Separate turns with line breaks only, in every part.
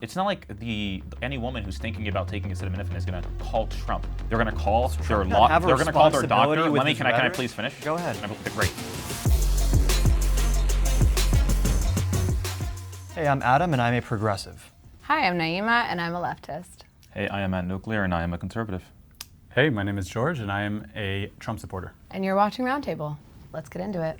It's not like any woman who's thinking about taking acetaminophen is going to call Trump. They're going to call their they're going to call their doctor. Can I please finish?
Go ahead.
Great.
Hey, I'm Adam, and I'm a progressive.
Hi, I'm Naima, and I'm a leftist.
Hey, I am at Nuclear, and I am a conservative.
Hey, my name is Jorge, and I am a Trump supporter.
And you're watching Roundtable. Let's get into it.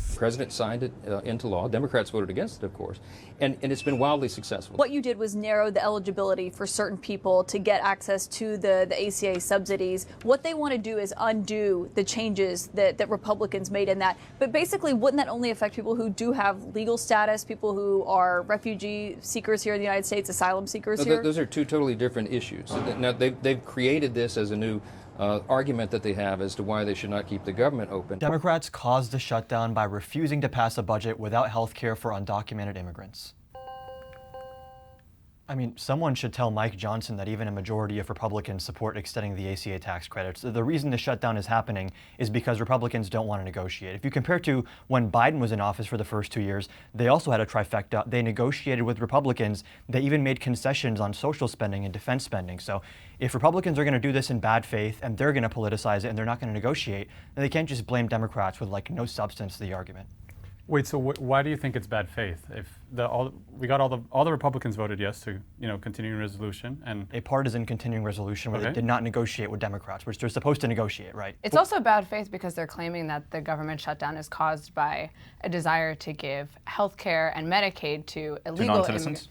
The president signed it into law. Democrats voted against it, of course, and it's been wildly successful.
What you did was narrow the eligibility for certain people to get access to the ACA subsidies. What they want to do is undo the changes that Republicans made in that. But basically, wouldn't that only affect people who do have legal status, people who are refugee seekers here in the United States, asylum seekers here?
Those are two totally different issues. Now, they've created this as a new argument that they have as to why they should not keep the government open.
Democrats caused the shutdown by refusing to pass a budget without health care for undocumented immigrants. I mean, someone should tell Mike Johnson that even a majority of Republicans support extending the ACA tax credits. The reason the shutdown is happening is because Republicans don't want to negotiate. If you compare to when Biden was in office for the first 2 years, they also had a trifecta. They negotiated with Republicans. They even made concessions on social spending and defense spending. So if Republicans are going to do this in bad faith and they're going to politicize it and they're not going to negotiate, then they can't just blame Democrats with like no substance to the argument.
Wait, so why do you think it's bad faith? If all the Republicans voted yes to continuing resolution and
a partisan continuing resolution where they did not negotiate with Democrats, which they're supposed to negotiate, right?
It's also bad faith because they're claiming that the government shutdown is caused by a desire to give health care and Medicaid to illegal
non-citizens?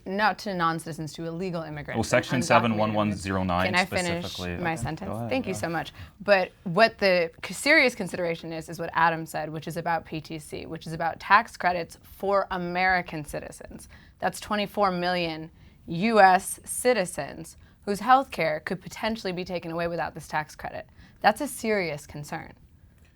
Not to non-citizens, to illegal immigrants.
Well, Section 71109
Can I finish my sentence? Thank you so much. But what the serious consideration is what Adam said, which is about PTC, which is about tax credits for American citizens. That's 24 million U.S. citizens whose health care could potentially be taken away without this tax credit. That's a serious concern.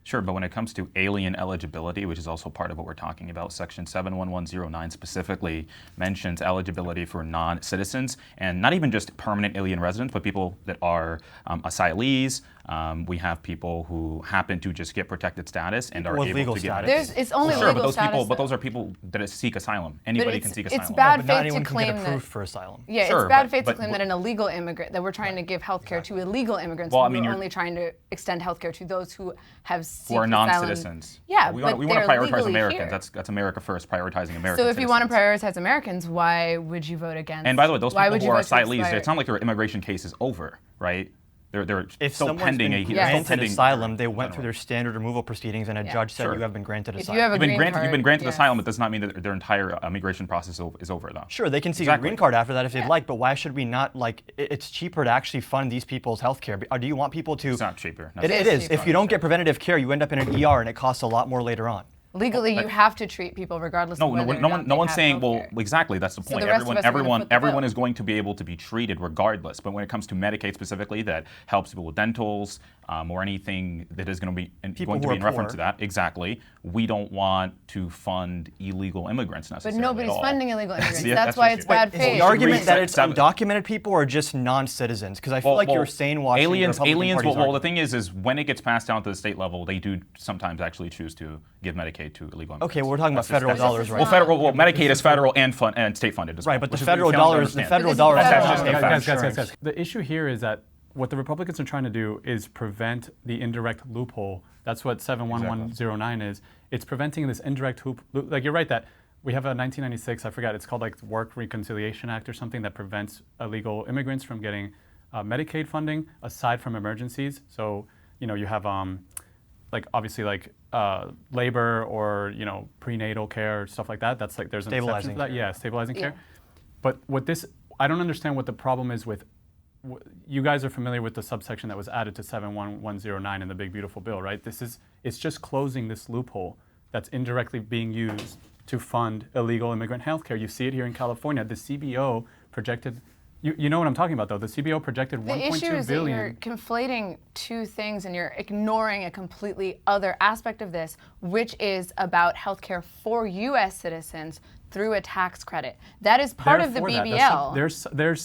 Sure, but when it comes to alien eligibility, which is also part of what we're talking about, Section 71109 specifically mentions eligibility for non-citizens, and not even just permanent alien residents, but people that are asylees. We have people who happen to just get protected status and are able to get
Medicaid. It's only legal status.
But those are people that seek asylum. Anybody can seek asylum.
It's bad
but not
faith
anyone
to
can
claim
get approved for asylum.
Yeah,
sure,
it's bad faith to claim that an illegal immigrant, that we're trying to give health care to illegal immigrants.
Well,
we're only trying to extend health care to those who have
who are non-citizens.
Yeah,
we want to prioritize Americans. That's America first, prioritizing Americans.
So if you want to prioritize Americans, why would you vote against?
And by the way, those people who are asylees, it's not like their immigration case is over, right? They're still pending
asylum, they went through their standard removal proceedings, and a judge said you have been granted asylum.
You've been granted asylum. It does not mean that their entire immigration process is over, though.
Sure, they can seek a green card after that if they'd like, but why should we not, it's cheaper to actually fund these people's health care. Or do you want people to...
It's not cheaper.
It is. If you don't get preventative care, you end up in an ER, and it costs a lot more later on.
Legally, you have to treat people regardless of whether
no one's saying, well, exactly, that's the point.
So
everyone is going to be able to be treated regardless. But when it comes to Medicaid specifically, that helps people with dentals or anything that is going to be in reference to that, exactly, we don't want to fund illegal immigrants necessarily.
But nobody's funding illegal immigrants. That's why it's bad faith.
Is the argument that it's undocumented people or just non-citizens? Because I feel like you're sane watching
aliens.
Well,
the thing is when it gets passed down to the state level, they do sometimes actually choose to give Medicaid to illegal immigrants.
Okay, well, we're talking about federal dollars, right?
Well, Medicaid is federal and state funded as well.
Right, but the federal dollars,
Guys. The issue here is that what the Republicans are trying to do is prevent the indirect loophole. That's what 71109 is. It's preventing this indirect like you're right that we have a 1996, I forgot, it's called like the Work Reconciliation Act or something that prevents illegal immigrants from getting Medicaid funding aside from emergencies. So, you have obviously labor or prenatal care, stuff like that. That's there's an exception for that. Yeah, stabilizing care. But I don't understand what the problem is with. You guys are familiar with the subsection that was added to 71109 in the Big Beautiful Bill, right? It's just closing this loophole that's indirectly being used to fund illegal immigrant health care. You see it here in California. The CBO projected. You know what I'm talking about, though. The CBO projected $1.2 billion.
The issue is that you're conflating two things and you're ignoring a completely other aspect of this, which is about healthcare for U.S. citizens through a tax credit. That is part of the BBL.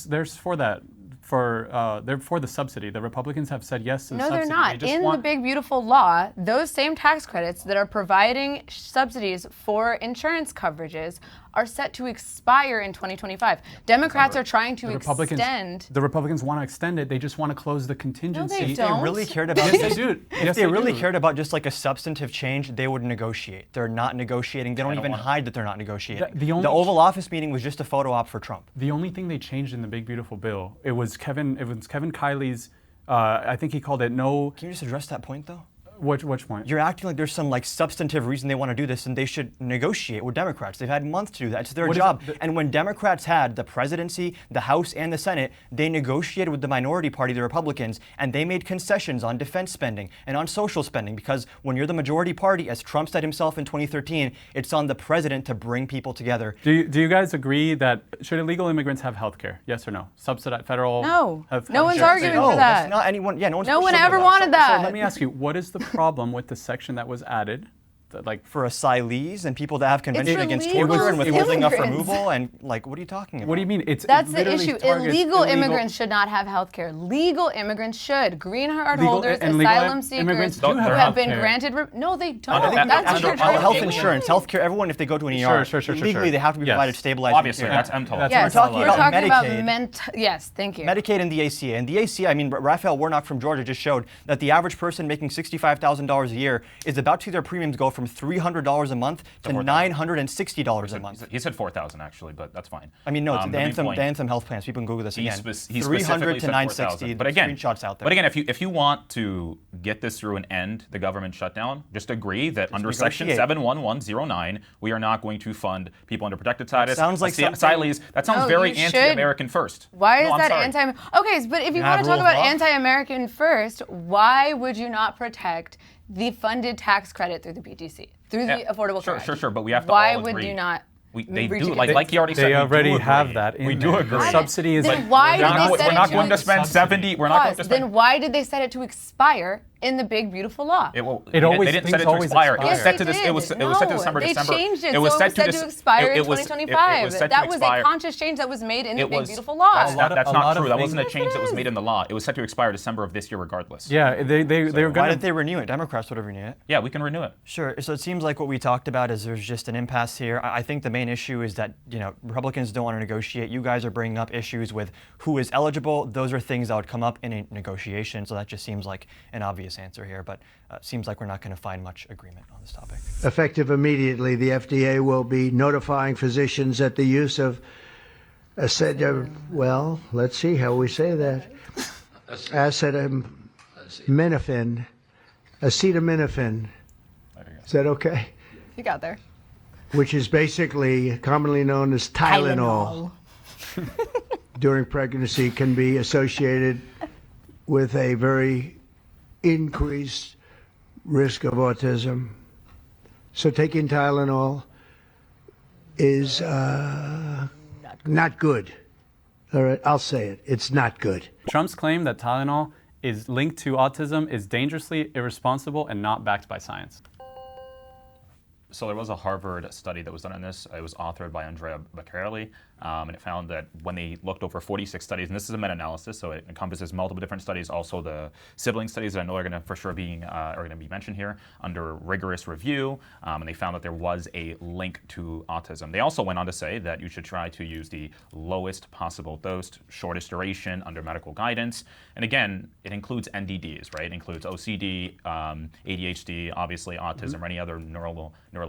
There's for that. they're for the subsidy. The Republicans have said yes to the
No,
subsidy.
they're not. In the big, beautiful law, those same tax credits that are providing subsidies for insurance coverages are set to expire in 2025. Democrats are trying to extend.
The Republicans want to extend it. They just want to close the contingency.
No, they don't.
If they really cared about
yes, they do.
If they really cared about just like a substantive change, they would negotiate. They're not negotiating. They don't even hide that they're not negotiating. The Oval Office meeting was just a photo op for Trump.
The only thing they changed in the big beautiful bill, it was Kevin Kiley's. I think he called it no.
Can you just address that point though?
Which point?
You're acting like there's some like substantive reason they want to do this, and they should negotiate with Democrats. They've had months to do that. It's their job. And when Democrats had the presidency, the House, and the Senate, they negotiated with the minority party, the Republicans, and they made concessions on defense spending and on social spending. Because when you're the majority party, as Trump said himself in 2013, it's on the president to bring people together.
Do you guys agree that should illegal immigrants have health care? Yes or no? Subsidized federal.
No.
Health
No one's
care?
arguing
No,
for that.
that's not anyone. Yeah, no one's.
No one
pushing
ever
that.
wanted that.
So let me ask you, what is the problem with the section that was added? Like
for asylees and people that have convention
for
against
legal
torture and withholding of
immigrants.
removal and like, what are you talking about?
What do you mean?
That's the issue. Illegal immigrants should not have health care. Legal immigrants should. Green card holders, asylum seekers who have been granted. No, they don't. That's
under health insurance, health care. Everyone, if they go to an ER, legally they have to be provided stabilizing
Obviously,
care.
that's MTOL.
Yes,
we're talking about
Medicaid. Yes, thank you.
Medicaid and the ACA. And the ACA, I mean, Raphael Warnock from Georgia just showed that the average person making $65,000 a year is about to see their premiums go from $300 a month to $960 a month.
He said 4,000 actually, but that's fine.
I mean, no, it's the Anthem health plans. People can Google this again.
300
to 960.
But again,
screenshots out there.
But again, if you want to get this through and end the government shutdown, just agree that under Section 71109, we are not going to fund people under protected status.
Sounds like
asylees. That sounds very anti-American first.
Why is that anti? Okay, but if you want to talk about anti-American first, why would you not protect the funded tax credit through the PTC, through the Affordable Care Act?
Sure, but we have to
Why
all agree.
would you not?
They do, like you already said.
They already
we do
have
agree.
that.
We do agree.
The subsidy is.
Then why did they set
we're
it
not
to
going to spend 70. We're not going to spend.
Then why did they set it to expire in the big beautiful law?
They
always
didn't set it to expire. It was set to this.
Yes,
It was set to December.
They changed it.
It was set
to expire in 2025. That was a conscious change that was made in the big beautiful law.
That's not true. That wasn't a change that was made in the law. It was set to expire December of this year, regardless.
Yeah, they were going.
Why didn't they renew it? Democrats would have renewed it.
Yeah, we can renew it.
Sure. So it seems like what we talked about is there's just an impasse here. I think the main issue is that Republicans don't want to negotiate. You guys are bringing up issues with who is eligible. Those are things that would come up in a negotiation. So that just seems like an obvious answer here. But seems like we're not going to find much agreement on this topic.
Effective immediately, the FDA will be notifying physicians that the use of well, let's see how we say that. Acetaminophen. Is that okay?
You got there.
Which is basically commonly known as Tylenol. During pregnancy can be associated with a very increased risk of autism. So taking Tylenol is not good. All right, I'll say it. It's not good.
Trump's claim that Tylenol is linked to autism is dangerously irresponsible and not backed by science.
So there was a Harvard study that was done on this. It was authored by Andrea Beccarelli, and it found that when they looked over 46 studies, and this is a meta-analysis, so it encompasses multiple different studies, also the sibling studies that I know are going to for sure be mentioned here under rigorous review, and they found that there was a link to autism. They also went on to say that you should try to use the lowest possible dose, shortest duration under medical guidance, and again, it includes NDDs, right? It includes OCD, ADHD, obviously autism, or any other neurological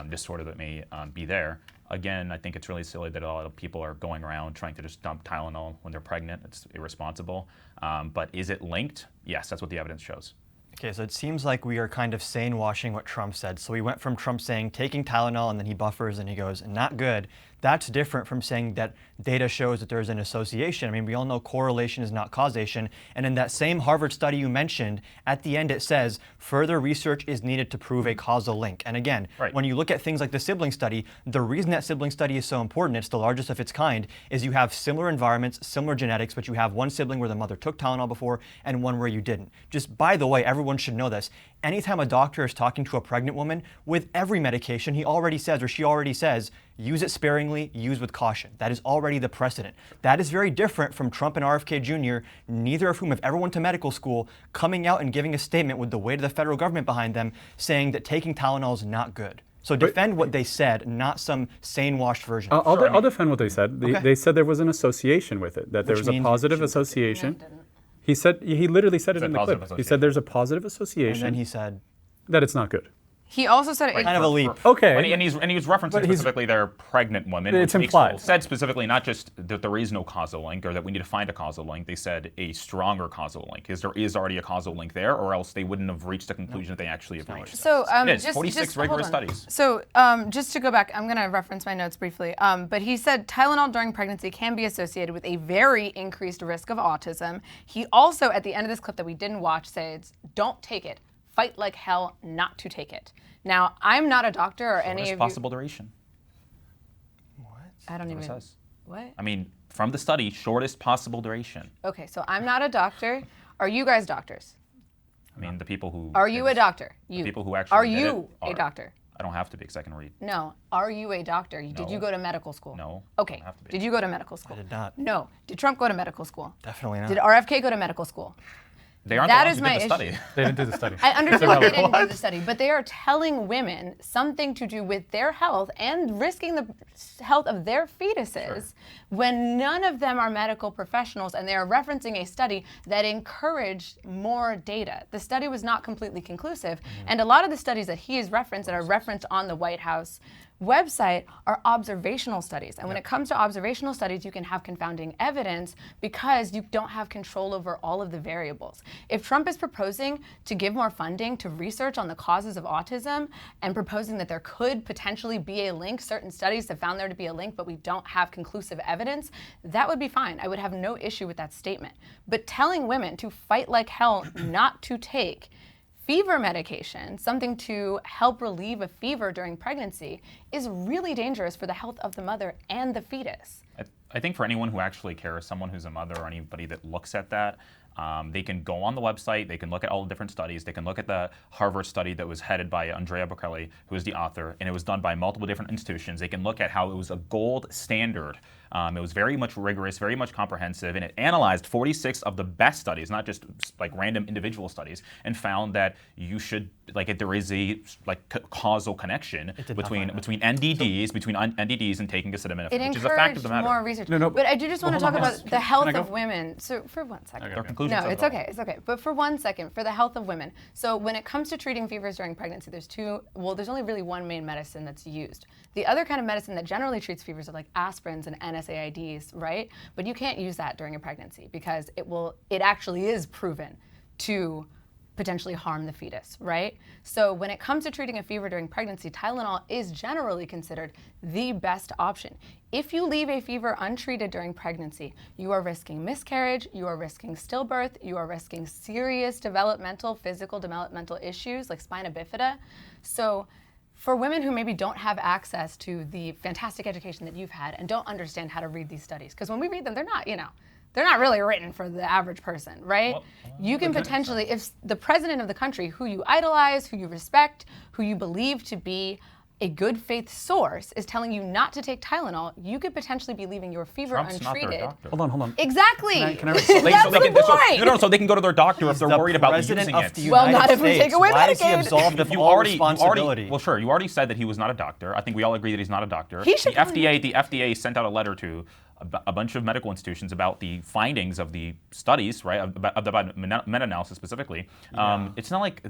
disorder that may be there. Again, I think it's really silly that a lot of people are going around trying to just dump Tylenol when they're pregnant. It's irresponsible. But is it linked? Yes, that's what the evidence shows.
Okay, so it seems like we are kind of sane washing what Trump said. So we went from Trump saying taking Tylenol and then he buffers and he goes, not good. That's different from saying that data shows that there's an association. I mean, we all know correlation is not causation. And in that same Harvard study you mentioned, at the end it says further research is needed to prove a causal link. And again, when you look at things like the sibling study, the reason that sibling study is so important, it's the largest of its kind, is you have similar environments, similar genetics, but you have one sibling where the mother took Tylenol before and one where you didn't. Just by the way, everyone should know this. Anytime a doctor is talking to a pregnant woman, with every medication, he already says, or she already says, use it sparingly, use with caution. That is already the precedent. That is very different from Trump and RFK Jr., neither of whom have ever went to medical school, coming out and giving a statement with the weight of the federal government behind them, saying that taking Tylenol is not good. So defend what they said, not some sane-washed version.
I'll defend what they said. They said there was an association with it, that there was a positive association. He literally said it in the clip. He said there's a positive association.
And then he said
that it's not good.
He also said
kind of a leap.
Okay.
And he was referencing specifically their pregnant women.
It's implied.
Said specifically not just that there is no causal link or that we need to find a causal link. They said a stronger causal link. There is already a causal link there, or else they wouldn't have reached the conclusion that they actually have reached.
So
just 46 rigorous studies.
So just to go back, I'm going to reference my notes briefly. But he said Tylenol during pregnancy can be associated with a very increased risk of autism. He also, at the end of this clip that we didn't watch, says, "Don't take it. Fight like hell not to take it." Now, I'm not a doctor or any of you.
Possible duration.
What?
I don't even.
What it says.
What?
I mean, from the study, shortest possible duration.
Okay, so I'm not a doctor. Are you guys doctors?
I mean, the people who.
Are you a doctor? You.
The people who actually.
Are you a doctor?
I don't have to be because I can read.
No. Are you a doctor?
No.
Did you go to medical school?
No.
Okay.
I don't have to be.
Did you go to medical school?
I did not.
No. Did Trump go to medical school?
Definitely not.
Did RFK go to medical school?
They aren't
That
the
is
ones who
my
did the study.
issue.
They didn't do the study.
I understand they didn't do the study, but they are telling women something to do with their health and risking the health of their fetuses when none of them are medical professionals, and they are referencing a study that encouraged more data. The study was not completely conclusive, and a lot of the studies that he has referenced that are referenced on the White House website are observational studies. And when it comes to observational studies, you can have confounding evidence because you don't have control over all of the variables. If Trump is proposing to give more funding to research on the causes of autism and proposing that there could potentially be a link, certain studies have found there to be a link, but we don't have conclusive evidence, that would be fine. I would have no issue with that statement. But telling women to fight like hell not to take fever medication, something to help relieve a fever during pregnancy, is really dangerous for the health of the mother and the fetus.
I think for anyone who actually cares, someone who's a mother or anybody that looks at that, they can go on the website, they can look at all the different studies, they can look at the Harvard study that was headed by Andrea Bocelli, who is the author, and it was done by multiple different institutions. They can look at how it was a gold standard. It was very much rigorous, very much comprehensive, and it analyzed 46 of the best studies, not just like random individual studies, and found that you should, there is a causal connection between NDDs and taking acetaminophen, which is a fact of the matter.
More research.
No,
but I do just want to talk about the health of women. So for 1 second.
Okay.
No, it's okay. It's okay. But for 1 second, for the health of women. So when it comes to treating fevers during pregnancy, there's only really one main medicine that's used. The other kind of medicine that generally treats fevers are like aspirins and NSAIDs, right? But you can't use that during a pregnancy because it actually is proven to potentially harm the fetus, right? So when it comes to treating a fever during pregnancy, Tylenol is generally considered the best option. If you leave a fever untreated during pregnancy, you are risking miscarriage, you are risking stillbirth, you are risking serious physical developmental issues like spina bifida. So for women who maybe don't have access to the fantastic education that you've had and don't understand how to read these studies, because when we read them, they're not really written for the average person, right? Well, you can potentially, if the president of the country who you idolize, who you respect, who you believe to be a good faith source is telling you not to take Tylenol, you could potentially be leaving your fever
Trump's
untreated.
Not their doctor.
Hold on.
Exactly.
Can I
That's the point.
So they can go to their doctor if they're worried about using it.
Well, not if we take away
Why is he
Medicaid.
absolved of all responsibility?
You already said that he was not a doctor. I think we all agree that he's not a doctor.
He should
the FDA sent out a letter to a bunch of medical institutions about the findings of the studies, right? About meta-analysis specifically. Yeah. It's not like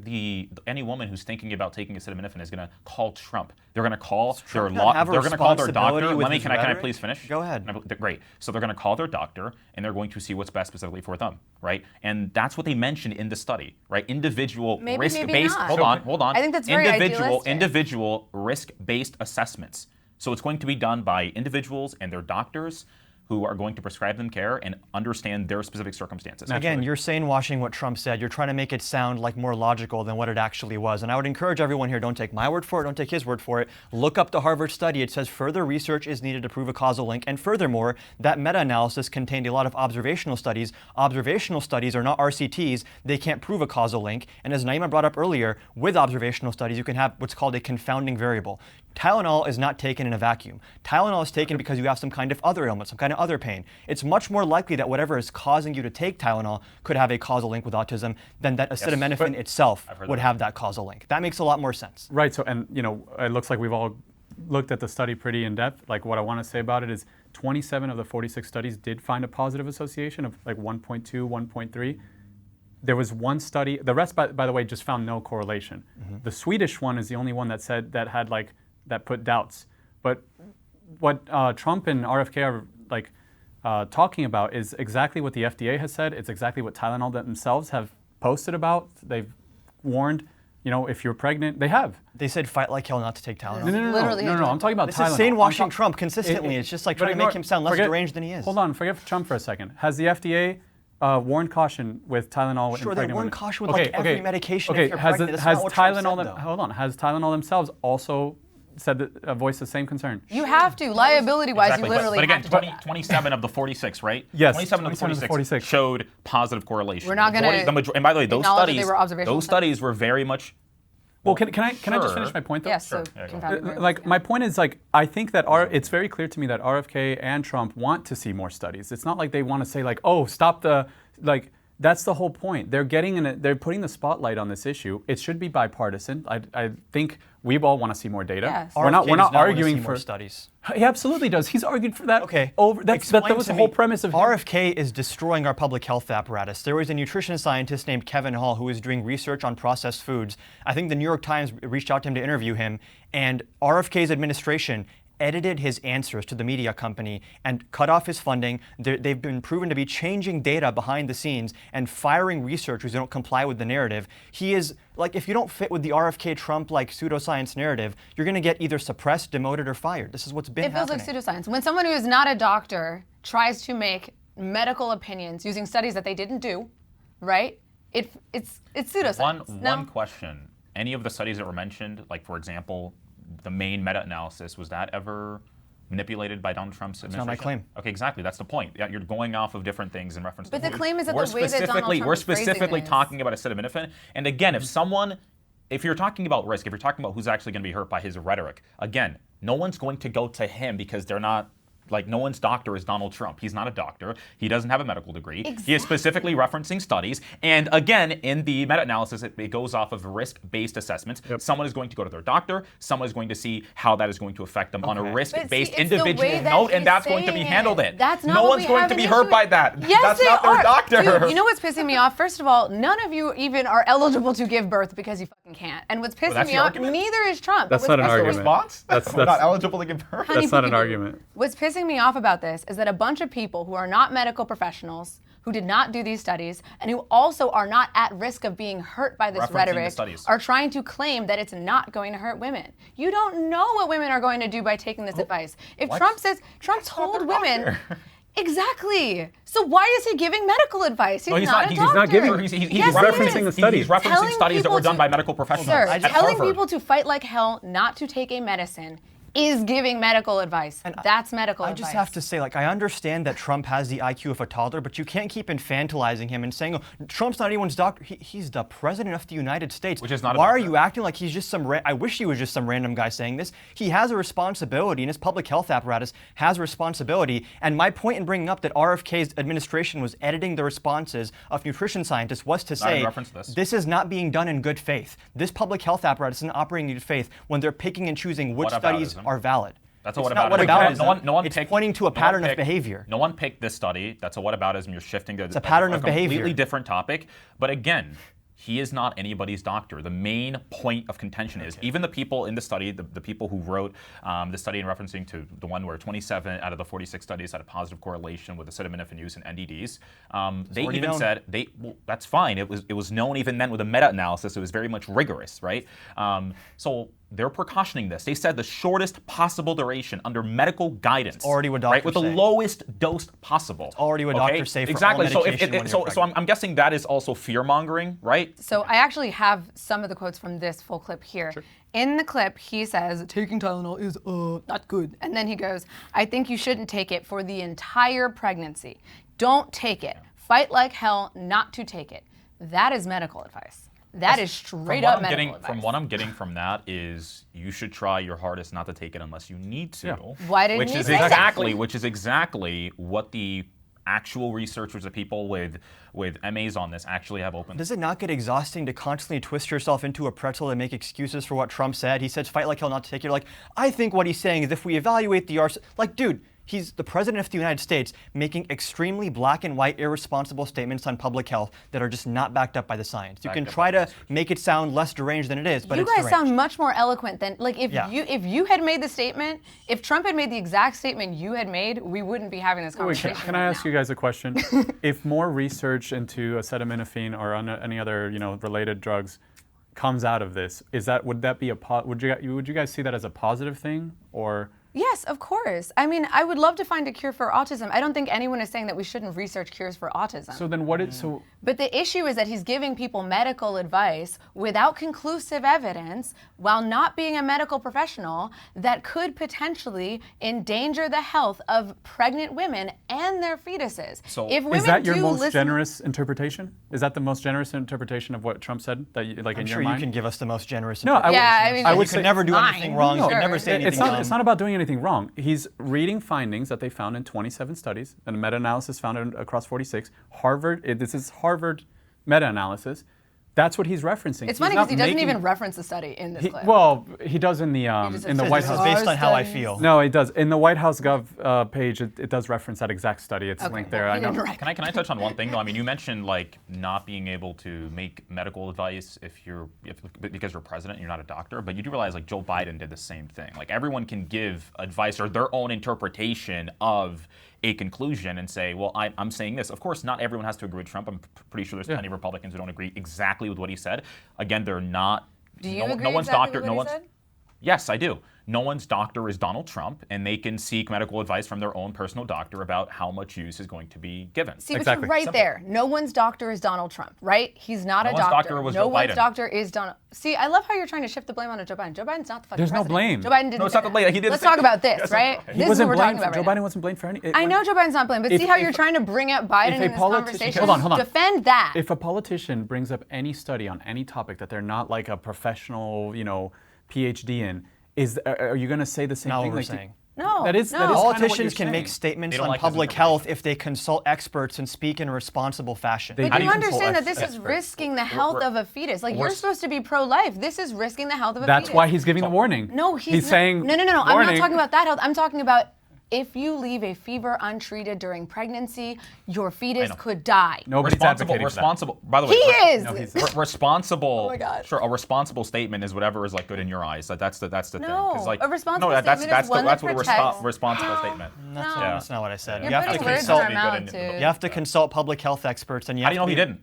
any woman who's thinking about taking acetaminophen is going to call Trump. They're going to call their doctor. Can I please finish?
Go ahead.
Great. So they're going to call their doctor and they're going to see what's best specifically for them, right? And that's what they mentioned in the study, right? Individual risk-based. Hold on.
I think that's very idealistic.
Individual risk-based assessments. So it's going to be done by individuals and their doctors who are going to prescribe them care and understand their specific circumstances.
Again, you're saying washing what Trump said. You're trying to make it sound like more logical than what it actually was. And I would encourage everyone here, don't take my word for it, don't take his word for it. Look up the Harvard study. It says further research is needed to prove a causal link. And furthermore, that meta-analysis contained a lot of observational studies. Observational studies are not RCTs. They can't prove a causal link. And as Naima brought up earlier, with observational studies, you can have what's called a confounding variable. Tylenol is not taken in a vacuum. Tylenol is taken because you have some kind of other ailment, some kind of other pain. It's much more likely that whatever is causing you to take Tylenol could have a causal link with autism than that acetaminophen itself would have that causal link. That makes a lot more sense.
Right. So, and it looks like we've all looked at the study pretty in depth. Like, what I want to say about it is 27 of the 46 studies did find a positive association of like 1.2, 1.3. There was one study. The rest, by the way, just found no correlation. The Swedish one is the only one that said that had that put doubts. But what Trump and RFK are talking about is exactly what the FDA has said. It's exactly what Tylenol themselves have posted about. They've warned, if you're pregnant, they have.
They said fight like hell not to take Tylenol.
No. I'm talking about
this
Tylenol.
This is sane washing Trump consistently. It's just like trying to make him sound less deranged than he is.
Hold on, forget Trump for a second. Has the FDA warned caution with Tylenol in pregnant women?
Sure, they warned caution with every medication if you're
has
pregnant.
Has Tylenol themselves also said voiced the same concern?
You have to. Liability-wise,
exactly.
You literally
but again,
have to.
27 of the 46, right?
Yes.
27 of the 46 showed positive correlation.
We're not going to.
And by the way, those studies were very much.
Well, can I just finish my point though?
Yes.
Sure.
My point is I think that it's very clear to me that RFK and Trump want to see more studies. It's not like they want to say stop the That's the whole point. They're putting the spotlight on this issue. It should be bipartisan. I think we all want to see more data.
Yes.
We're not arguing for
more studies.
He absolutely does. He's argued for that.
Okay.
That was the whole premise of
RFK is destroying our public health apparatus. There was a nutrition scientist named Kevin Hall who was doing research on processed foods. I think the New York Times reached out to him to interview him, and RFK's administration edited his answers to the media company and cut off his funding. They've been proven to be changing data behind the scenes and firing researchers who don't comply with the narrative. He is, if you don't fit with the RFK Trump pseudoscience narrative, you're going to get either suppressed, demoted, or fired. This is what's been happening.
It feels like pseudoscience. When someone who is not a doctor tries to make medical opinions using studies that they didn't do, right? It's pseudoscience.
One question. Any of the studies that were mentioned, for example, the main meta-analysis, was that ever manipulated by Donald Trump's administration?
That's not my claim.
Okay, exactly. That's the point. Yeah, you're going off of different things in reference to.
But the claim is that the way that Donald Trump
we're specifically talking about acetaminophen. And again, if you're talking about risk, if you're talking about who's actually going to be hurt by his rhetoric, again, no one's going to go to him because they're not. No one's doctor is Donald Trump. He's not a doctor. He doesn't have a medical degree.
Exactly.
He is specifically referencing studies. And again, in the meta-analysis, it goes off of risk-based assessments. Yep. Someone is going to go to their doctor. Someone is going to see how that is going to affect them on a risk-based individual note, and that's going to be handled in.
That's not
no one's going to be hurt by that.
Yes,
that's not their doctor.
Dude, you know what's pissing me off? First of all, none of you even are eligible to give birth because you fucking can't. And what's pissing me off, neither is Trump.
That's not an argument.
Response? That's not eligible to give birth.
That's not an argument.
What's pissing me off about this is that a bunch of people who are not medical professionals, who did not do these studies, and who also are not at risk of being hurt by this rhetoric, are trying to claim that it's not going to hurt women. You don't know what women are going to do by taking this advice. If Trump told women... Exactly. So why is he giving medical advice? He's not a doctor.
He's not giving. He's referencing the studies.
He's referencing studies that were done by medical professionals.
Sir, telling people to fight like hell not to take a medicine is giving medical advice. And that's medical advice.
I just have to say, I understand that Trump has the IQ of a toddler, but you can't keep infantilizing him and saying, Trump's not anyone's doctor. He's the president of the United States.
Which is not a
Why
doctor.
are you acting like he's just I wish he was just some random guy saying this. He has a responsibility, and his public health apparatus has a responsibility. And my point in bringing up that RFK's administration was editing the responses of nutrition scientists was to say, this is not being done in good faith. This public health apparatus isn't operating in good faith when they're picking and choosing which studies are valid.
That's a
it's
whataboutism.
No one it's pointing to a pattern of behavior.
No one picked this study. That's a whataboutism. You're shifting to
a pattern of behavior.
Completely different topic. But again, he is not anybody's doctor. The main point of contention is even the people in the study, the people who wrote the study in referencing to the one where 27 out of the 46 studies had a positive correlation with acetaminophen use in NDDs. They even said that's fine. It was known even then with a meta-analysis. It was very much rigorous, right? So they're precautioning this. They said the shortest possible duration under medical guidance.
It's already what doctors
with
say.
the lowest dose possible.
It's already what doctors say for
exactly.
all medication
So I'm guessing that is also fear-mongering, right?
So I actually have some of the quotes from this full clip here.
Sure.
In the clip, he says, taking Tylenol is not good. And then he goes, I think you shouldn't take it for the entire pregnancy. Don't take it. Fight like hell not to take it. That is medical advice. That is straight up medical advice.
From what I'm getting from that is you should try your hardest not to take it unless you need to. Yeah.
Why didn't you say that?
Which is exactly what the actual researchers, the people with MAs on this actually have open.
Does it not get exhausting to constantly twist yourself into a pretzel and make excuses for what Trump said? He said, fight like hell not to take it. You're like, I think what he's saying is if we evaluate the arsenal, like, dude, he's the president of the United States making extremely black and white, irresponsible statements on public health that are just not backed up by the science. You can try to make it sound less deranged than it is, but it's deranged.
You guys sound much more eloquent than, like, if you had made the statement, if Trump had made the exact statement you had made, we wouldn't be having this conversation.
Can I ask you guys a question? If more research into acetaminophen or any other, related drugs comes out of this, would you guys see that as a positive thing, or?
Yes, of course. I mean, I would love to find a cure for autism. I don't think anyone is saying that we shouldn't research cures for autism.
So then what is so?
But the issue is that he's giving people medical advice without conclusive evidence while not being a medical professional that could potentially endanger the health of pregnant women and their fetuses.
So
if women
is that your most generous interpretation? Is that the most generous interpretation of what Trump said? That in
I'm
your
sure
mind?
You can give us the most generous
interpretation.
I would say never do anything wrong. You could never say anything wrong.
It's not about doing anything wrong. He's reading findings that they found in 27 studies, and a meta-analysis found across 46. This is Harvard meta-analysis. That's what he's referencing.
It's funny because he doesn't even reference the study in this clip.
Well, he does in the White House.
This is based on how I feel.
No, it does. In the White House Gov page, it does reference that exact study. It's linked there. I know.
Can I touch on one thing though? I mean, you mentioned like not being able to make medical advice because you're president and you're not a doctor, but you do realize like Joe Biden did the same thing. Like everyone can give advice or their own interpretation of a conclusion and say, well, I'm saying this. Of course, not everyone has to agree with Trump. I'm pretty sure there's plenty of Republicans who don't agree exactly with what he said. Again, they're not.
Do you agree exactly with what he said?
Yes, I do. No one's doctor is Donald Trump, and they can seek medical advice from their own personal doctor about how much use is going to be given.
See, but you're right there. No one's doctor is Donald Trump, right? He's not a doctor.
No one's doctor was Joe Biden.
No one's doctor is Donald. See, I love how you're trying to shift the blame onto Joe Biden. Joe Biden's not the fucking
president. There's no blame.
Joe Biden didn't.
No, it's not the blame. He did.
Let's talk about this, right?
He wasn't blamed. Joe Biden wasn't blamed for anything.
I know Joe Biden's not blamed, but see how you're trying to bring up Biden in this conversation?
Hold on.
Defend that.
If a politician brings up any study on any topic that they're not like a professional, PhD in, are you going to say the same thing?
What we're saying.
No,
that is
politicians can make statements on public health if they consult experts and speak in a responsible fashion.
But you understand that this is risking the health of a fetus. Like you're supposed to be pro-life. This is risking the health of a fetus.
That's why he's giving the warning.
No, he's saying no. I'm not talking about that health. I'm talking about if you leave a fever untreated during pregnancy, your fetus could die.
Nobody's advocating for that.
By the way,
he is.
No, responsible.
Oh my God.
Sure, a responsible statement is whatever is like good in your eyes. That's the thing.
No,
like,
a responsible statement is one that protects.
That's what a responsible statement.
That's not what I said.
You're putting words in our mouth, too.
You have to consult public health experts, and you
How
have
do you know he didn't?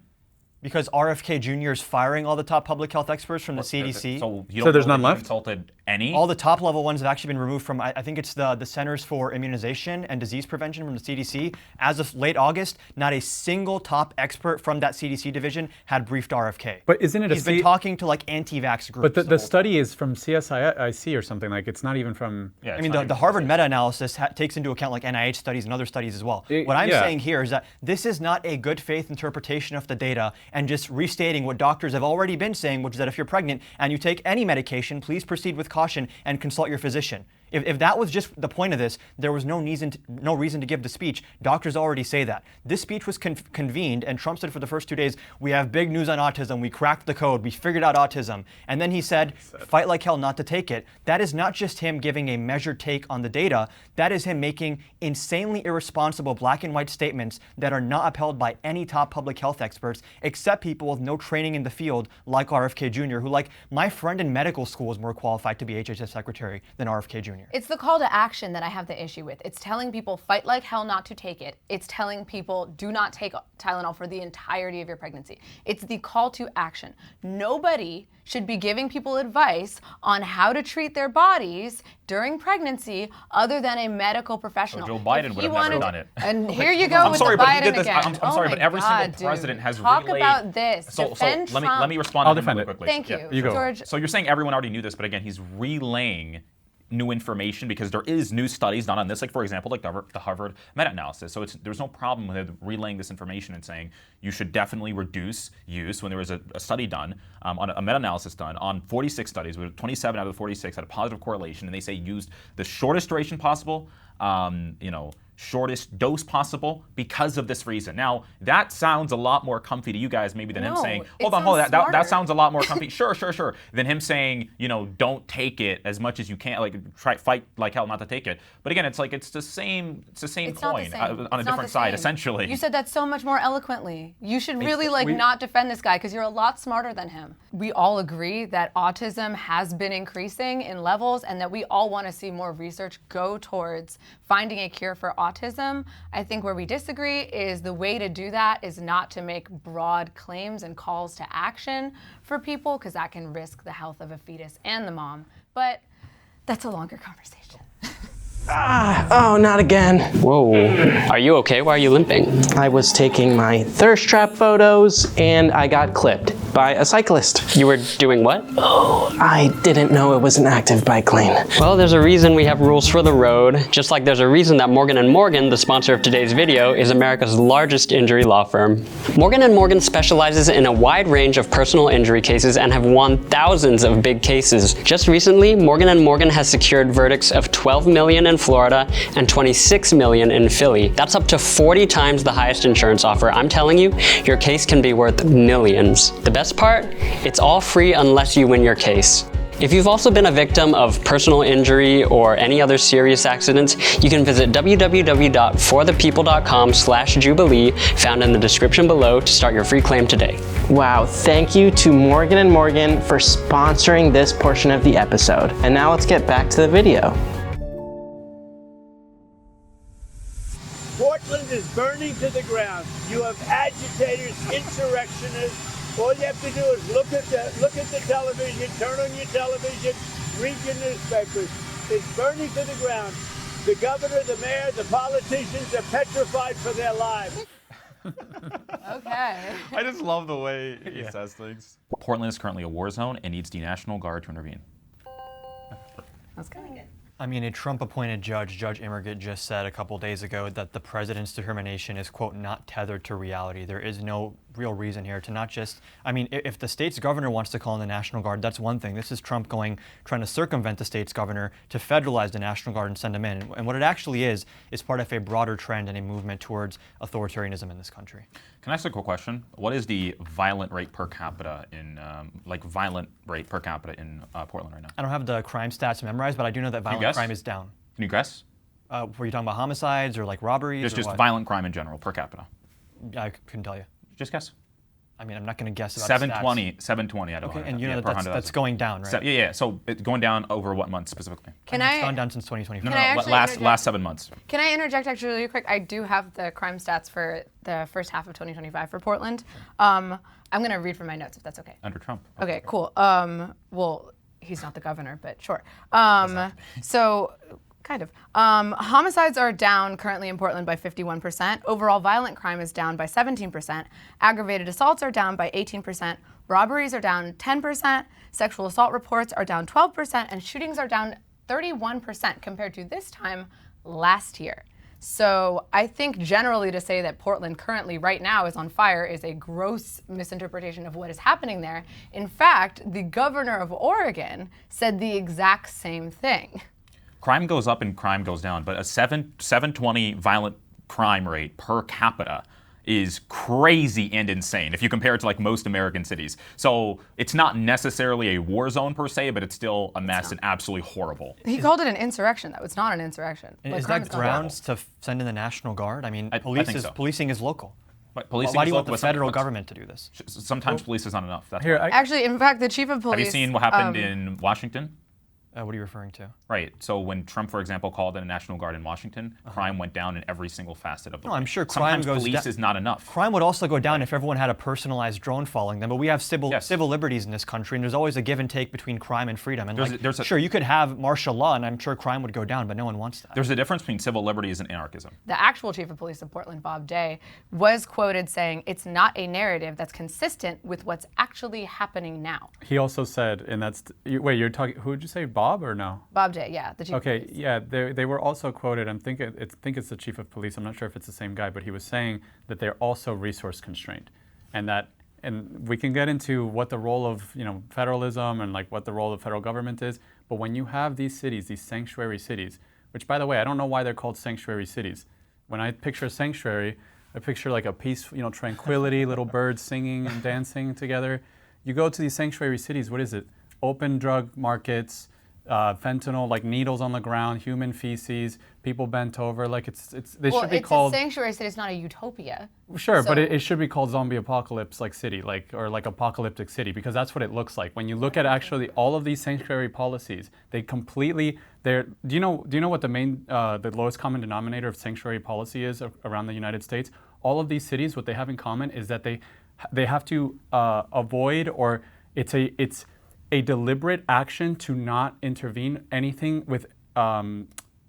Because RFK Jr. is firing all the top public health experts from the CDC.
So
there's none left?
Consulted any?
All the top level ones have actually been removed from, I think it's the Centers for Immunization and Disease Prevention from the CDC. As of late August, not a single top expert from that CDC division had briefed RFK.
But isn't it
He's been talking to like anti-vax groups.
But the study is from CSIC or something, like it's not even from...
Yeah, I mean, the Harvard meta-analysis takes into account like NIH studies and other studies as well. What I'm saying here is that this is not a good faith interpretation of the data and just restating what doctors have already been saying, which is that if you're pregnant and you take any medication, please proceed with caution and consult your physician. If that was just the point of this, there was no reason to give the speech. Doctors already say that. This speech was convened, and Trump said for the first 2 days, we have big news on autism, we cracked the code, we figured out autism. And then he said, fight like hell not to take it. That is not just him giving a measured take on the data, that is him making insanely irresponsible black and white statements that are not upheld by any top public health experts, except people with no training in the field like RFK Jr., who, like, my friend in medical school is more qualified to be HHS secretary than RFK Jr. here.
It's the call to action that I have the issue with. It's telling people fight like hell not to take it. It's telling people do not take Tylenol for the entirety of your pregnancy. It's the call to action. Nobody should be giving people advice on how to treat their bodies during pregnancy other than a medical professional.
So Joe Biden would have never done it.
And here you go with the Biden again.
I'm sorry, but every single president has
Talk
relayed.
about this. Defend Trump.
Let me respond
I'll
to him
defend
really
it.
quickly.
Thank you.
You go.
George.
So you're saying everyone already knew this, but again, he's relaying new information because there is new studies done on this, like for example, like the Harvard meta-analysis. So there's no problem with relaying this information and saying you should definitely reduce use when there was a study done, on a meta-analysis done on 46 studies, where 27 out of the 46 had a positive correlation, and they say used the shortest duration possible, shortest dose possible because of this reason. Now, that sounds a lot more comfy to you guys maybe than him saying, hold on, that sounds a lot more comfy, sure, than him saying, don't take it as much as you can, like fight like hell not to take it. But again, it's the same coin on a different side, essentially.
You said that so much more eloquently. You should really not defend this guy because you're a lot smarter than him. We all agree that autism has been increasing in levels and that we all want to see more research go towards finding a cure for autism. I think where we disagree is the way to do that is not to make broad claims and calls to action for people because that can risk the health of a fetus and the mom. But that's a longer conversation.
Oh, not again.
Whoa. Are you okay? Why are you limping?
I was taking my thirst trap photos and I got clipped by a cyclist.
You were doing what?
Oh, I didn't know it was an active bike lane.
Well, there's a reason we have rules for the road, just like there's a reason that Morgan & Morgan, the sponsor of today's video, is America's largest injury law firm. Morgan & Morgan specializes in a wide range of personal injury cases and have won thousands of big cases. Just recently, Morgan & Morgan has secured verdicts of $12 million in Florida and $26 million in Philly. That's up to 40 times the highest insurance offer. I'm telling you, your case can be worth millions. The best part? It's all free unless you win your case. If you've also been a victim of personal injury or any other serious accidents, you can visit www.forthepeople.com/Jubilee, found in the description below, to start your free claim today.
Wow, thank you to Morgan & Morgan for sponsoring this portion of the episode. And now let's get back to the video.
Portland is burning to the ground. You have agitators, insurrectionists. All you have to do is look at the television, turn on your television, read your newspapers. It's burning to the ground. The governor, the mayor, the politicians are petrified for their lives.
Okay.
I just love the way he says things. Portland is currently a war zone and needs the National Guard to intervene.
That's kind of good.
I mean, a Trump-appointed judge, Judge Immergut, just said a couple days ago that the president's determination is, quote, not tethered to reality. There is no real reason here to not just, I mean, if the state's governor wants to call in the National Guard, that's one thing. This is Trump trying to circumvent the state's governor to federalize the National Guard and send them in. And what it actually is part of a broader trend and a movement towards authoritarianism in this country.
Can I ask a quick question? What is the violent rate per capita in, Portland right now?
I don't have the crime stats memorized, but I do know that violent crime is down.
Can you guess?
Were you talking about homicides or like robberies?
Just violent crime in general, per capita.
I couldn't tell you.
Just guess.
I mean, I'm not going to guess about
720 out of 100.
And you know that's going down, right?
Yeah. So it's going down over what month specifically?
It's gone down since 2024.
No, last 7 months.
Can I interject actually really quick? I do have the crime stats for the first half of 2025 for Portland. I'm going to read from my notes if that's okay.
Under Trump.
Okay, cool. Well, he's not the governor, but sure. So, kind of. Homicides are down currently in Portland by 51%. Overall violent crime is down by 17%. Aggravated assaults are down by 18%. Robberies are down 10%. Sexual assault reports are down 12%. And shootings are down 31% compared to this time last year. So I think generally to say that Portland currently right now is on fire is a gross misinterpretation of what is happening there. In fact, the governor of Oregon said the exact same thing.
Crime goes up and crime goes down, but a 720 violent crime rate per capita is crazy and insane if you compare it to like most American cities. So it's not necessarily a war zone per se, but it's still a mess and absolutely horrible.
He called it an insurrection, though. It's not an insurrection.
Is that grounds to send in the National Guard? I mean, policing is local.
But
why do you want the federal government to do this?
Sometimes police is not enough. That's
actually, in fact, the chief of police...
Have you seen what happened in Washington?
What are you referring to?
Right. So when Trump, for example, called in a National Guard in Washington, crime went down in every single facet of the
No, I'm sure crime
Sometimes
goes
police is not enough.
Crime would also go down if everyone had a personalized drone following them. But we have civil liberties in this country, and there's always a give and take between crime and freedom. And sure, you could have martial law, and I'm sure crime would go down, but no one wants that.
There's a difference between civil liberties and anarchism.
The actual chief of police of Portland, Bob Day, was quoted saying it's not a narrative that's consistent with what's actually happening now.
He also said, and that's, wait, you're talking, who did you say, Bob or no?
Bob Day, yeah, the chief of police.
Yeah, they were also quoted, I think it's the chief of police, I'm not sure if it's the same guy, but he was saying that they're also resource constrained. And we can get into what the role of federalism and like what the role of federal government is, but when you have these cities, these sanctuary cities, which by the way, I don't know why they're called sanctuary cities. When I picture a sanctuary, I picture like a peace, tranquility, little birds singing and dancing together. You go to these sanctuary cities, what is it? Open drug markets, fentanyl, like needles on the ground, human feces, people bent over, like they should be called.
Well, it's a sanctuary city, it's not a utopia.
Sure, but it should be called zombie apocalypse like city, or like apocalyptic city, because that's what it looks like. When you look at actually all of these sanctuary policies, they completely, do you know what the main, the lowest common denominator of sanctuary policy is around the United States? All of these cities, what they have in common is that they have to avoid, or it's a deliberate action to not intervene anything with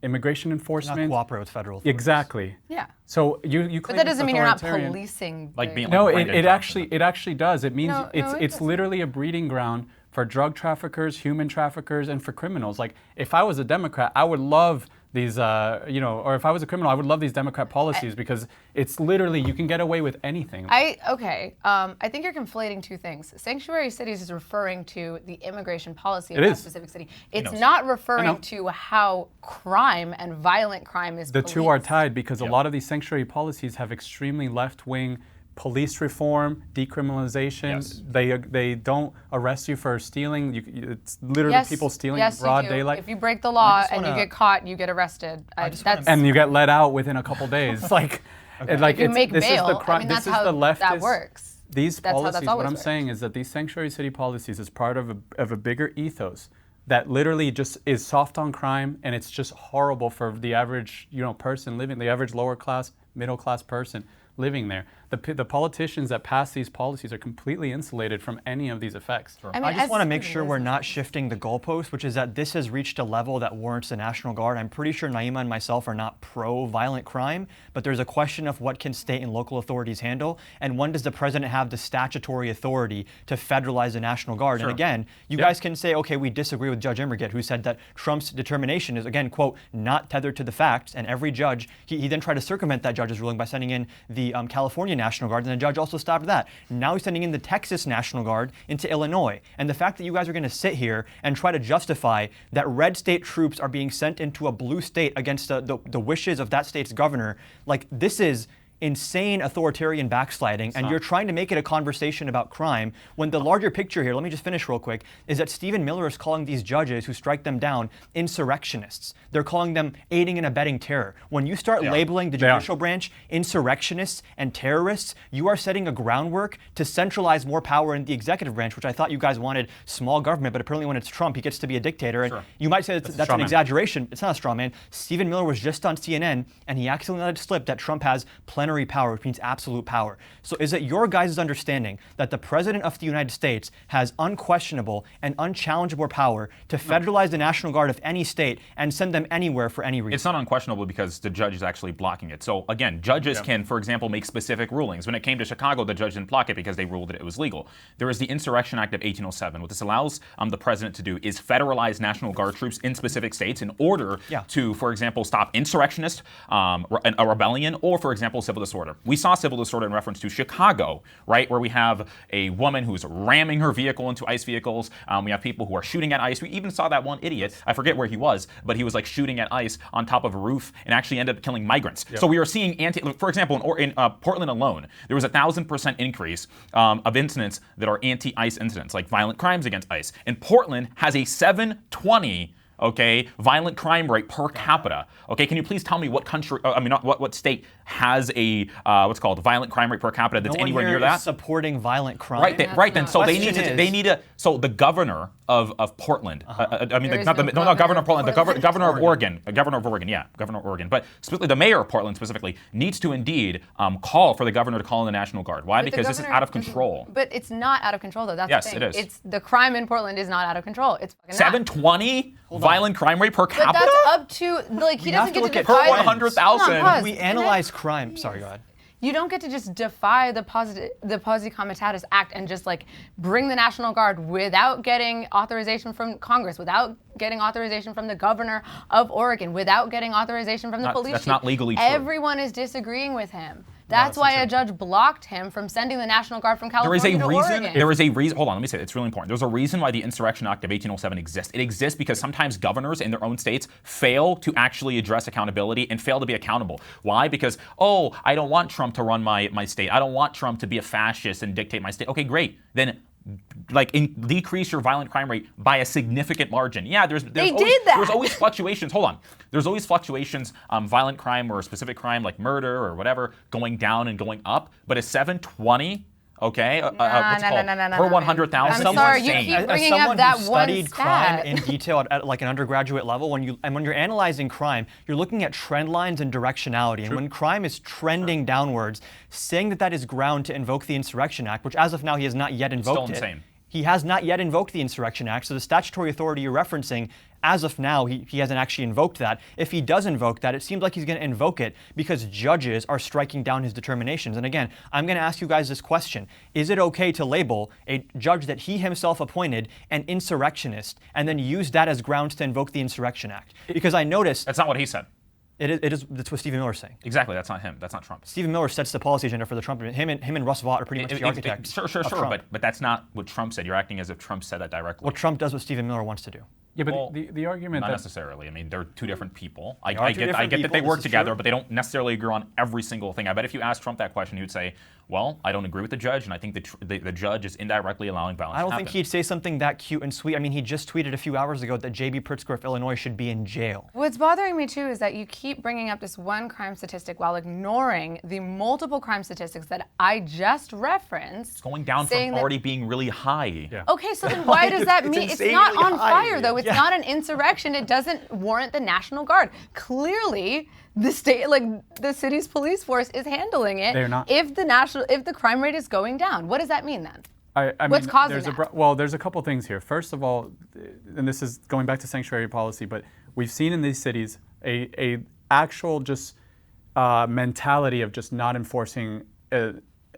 immigration enforcement.
Not cooperate with federal authorities.
Exactly.
Yeah.
So you
But that doesn't mean you're not policing.
It actually does. It means it's literally a breeding ground for drug traffickers, human traffickers, and for criminals. Like if I was a Democrat, I would love these, or if I was a criminal, I would love these Democrat policies because it's literally, you can get away with anything.
I think you're conflating two things. Sanctuary cities is referring to the immigration policy of that specific city. It's not referring to how crime and violent crime is policed.
The two are tied because a lot of these sanctuary policies have extremely left-wing police reform, decriminalization. Yes. They don't arrest you for stealing. It's literally people stealing in broad daylight.
If you break the law and you get caught, you get arrested.
And you get let out within a couple days.
If you make bail, that's how that works.
These policies, what I'm saying is that these sanctuary city policies is part of a bigger ethos that literally just is soft on crime, and it's just horrible for the average person living, the average lower class, middle class person living there. The politicians that pass these policies are completely insulated from any of these effects.
Sure. I just want to make sure we're not shifting the goalpost, which is that this has reached a level that warrants the National Guard. I'm pretty sure Naima and myself are not pro-violent crime, but there's a question of what can state and local authorities handle, and when does the president have the statutory authority to federalize the National Guard? Sure. And again, you guys can say, okay, we disagree with Judge Immerget, who said that Trump's determination is, again, quote, not tethered to the facts, and every judge, he then tried to circumvent that judge's ruling by sending in the California National Guard, and the judge also stopped that. Now he's sending in the Texas National Guard into Illinois. And the fact that you guys are going to sit here and try to justify that red state troops are being sent into a blue state against the wishes of that state's governor, like this is insane authoritarian backsliding, and you're trying to make it a conversation about crime when the larger picture here, let me just finish real quick, is that Stephen Miller is calling these judges who strike them down insurrectionists. They're calling them aiding and abetting terror. When you start labeling the judicial branch insurrectionists and terrorists, you are setting a groundwork to centralize more power in the executive branch, which I thought you guys wanted small government, but apparently when it's Trump, he gets to be a dictator. And you might say that's an exaggeration. It's not a straw man. Stephen Miller was just on CNN, and he accidentally let it slip that Trump has plenary power, which means absolute power. So is it your guys' understanding that the President of the United States has unquestionable and unchallengeable power to federalize the National Guard of any state and send them anywhere for any reason?
It's not unquestionable because the judge is actually blocking it. So again, judges can, for example, make specific rulings. When it came to Chicago, the judge didn't block it because they ruled that it was legal. There is the Insurrection Act of 1807. What this allows the president to do is federalize National Guard troops in specific states in order to, for example, stop insurrectionists, a rebellion, or, for example, civil disorder. We saw civil disorder in reference to Chicago, right, where we have a woman who's ramming her vehicle into ICE vehicles. We have people who are shooting at ICE. We even saw that one idiot, I forget where he was, but he was like shooting at ICE on top of a roof and actually ended up killing migrants. So we are seeing, for example, in Portland alone, there was a 1,000% increase of incidents that are anti-ICE incidents, like violent crimes against ICE. And Portland has a 720 okay, violent crime rate per capita. Okay, can you please tell me what country, what state has a what's called violent crime rate per capita that's anywhere near that?
Supporting violent crime.
Right. Then so they need to. So the governor of Portland. Not governor of Portland. The governor of Oregon. Governor of Oregon. But specifically, the mayor of Portland specifically needs to indeed call for the governor to call in the National Guard. Why? Because this is out of control.
But it's not out of control, though. That's
yes,
the thing.
It is.
It's the crime in Portland is not out of control. It's fucking
720 violent crime rate per capita.
But that's up to he doesn't get to
per 100,000.
We analyze crime. Sorry, go ahead.
You don't get to just defy the Posse Comitatus Act and just bring the National Guard without getting authorization from Congress, without getting authorization from the governor of Oregon, without getting authorization from the police chief.
That's not legally true.
Everyone is disagreeing with him. That's why a judge blocked him from sending the National Guard from California to Oregon.
There is a reason. Hold on, let me say it. It's really important. There's a reason why the Insurrection Act of 1807 exists. It exists because sometimes governors in their own states fail to actually address accountability and fail to be accountable. Why? Because, I don't want Trump to run my state. I don't want Trump to be a fascist and dictate my state. Okay, great. Then decrease your violent crime rate by a significant margin. Yeah, there's always fluctuations. Hold on. There's always fluctuations, violent crime or a specific crime like murder or whatever, going down and going up. But a 720, okay, per 100,000.
I'm sorry, you keep bringing up that one
studied crime in detail at an undergraduate level. When you're analyzing crime, you're looking at trend lines and directionality. And when crime is trending downwards, saying that is ground to invoke the Insurrection Act, which as of now he has not yet invoked
it. Still insane.
He has not yet invoked the Insurrection Act, so the statutory authority you're referencing, as of now, he hasn't actually invoked that. If he does invoke that, it seems like he's going to invoke it because judges are striking down his determinations. And again, I'm going to ask you guys this question. Is it okay to label a judge that he himself appointed an insurrectionist and then use that as grounds to invoke the Insurrection Act? Because I noticed...
That's not what he said.
That's what Stephen Miller's saying.
Exactly, that's not him. That's not Trump.
Stephen Miller sets the policy agenda for the Trump. Him and Russ Vought are pretty much the architects.
Sure. But that's not what Trump said. You're acting as if Trump said that directly.
Well, Trump does what Stephen Miller wants to do.
Yeah, but the argument
not necessarily. I mean, they're two different people. I get that they work together, but they don't necessarily agree on every single thing. I bet if you asked Trump that question, he would say, "Well, I don't agree with the judge, and I think the judge is indirectly allowing violence."
I don't think he'd say something that cute and sweet. I mean, he just tweeted a few hours ago that J.B. Pritzker of Illinois should be in jail.
What's bothering me too is that you keep bringing up this one crime statistic while ignoring the multiple crime statistics that I just referenced.
It's going down from already being really high.
Yeah. Okay, so then why does that mean it's not on fire though? It's not an insurrection. It doesn't warrant the National Guard. Clearly, the state, the city's police force, is handling it.
They're not.
If the crime rate is going down, what does that mean then?
What's
causing that?
Well, there's a couple things here. First of all, and this is going back to sanctuary policy, but we've seen in these cities a actual just mentality of just not enforcing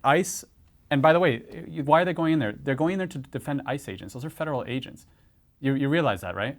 ICE. And by the way, why are they going in there? They're going in there to defend ICE agents. Those are federal agents. You realize that, right?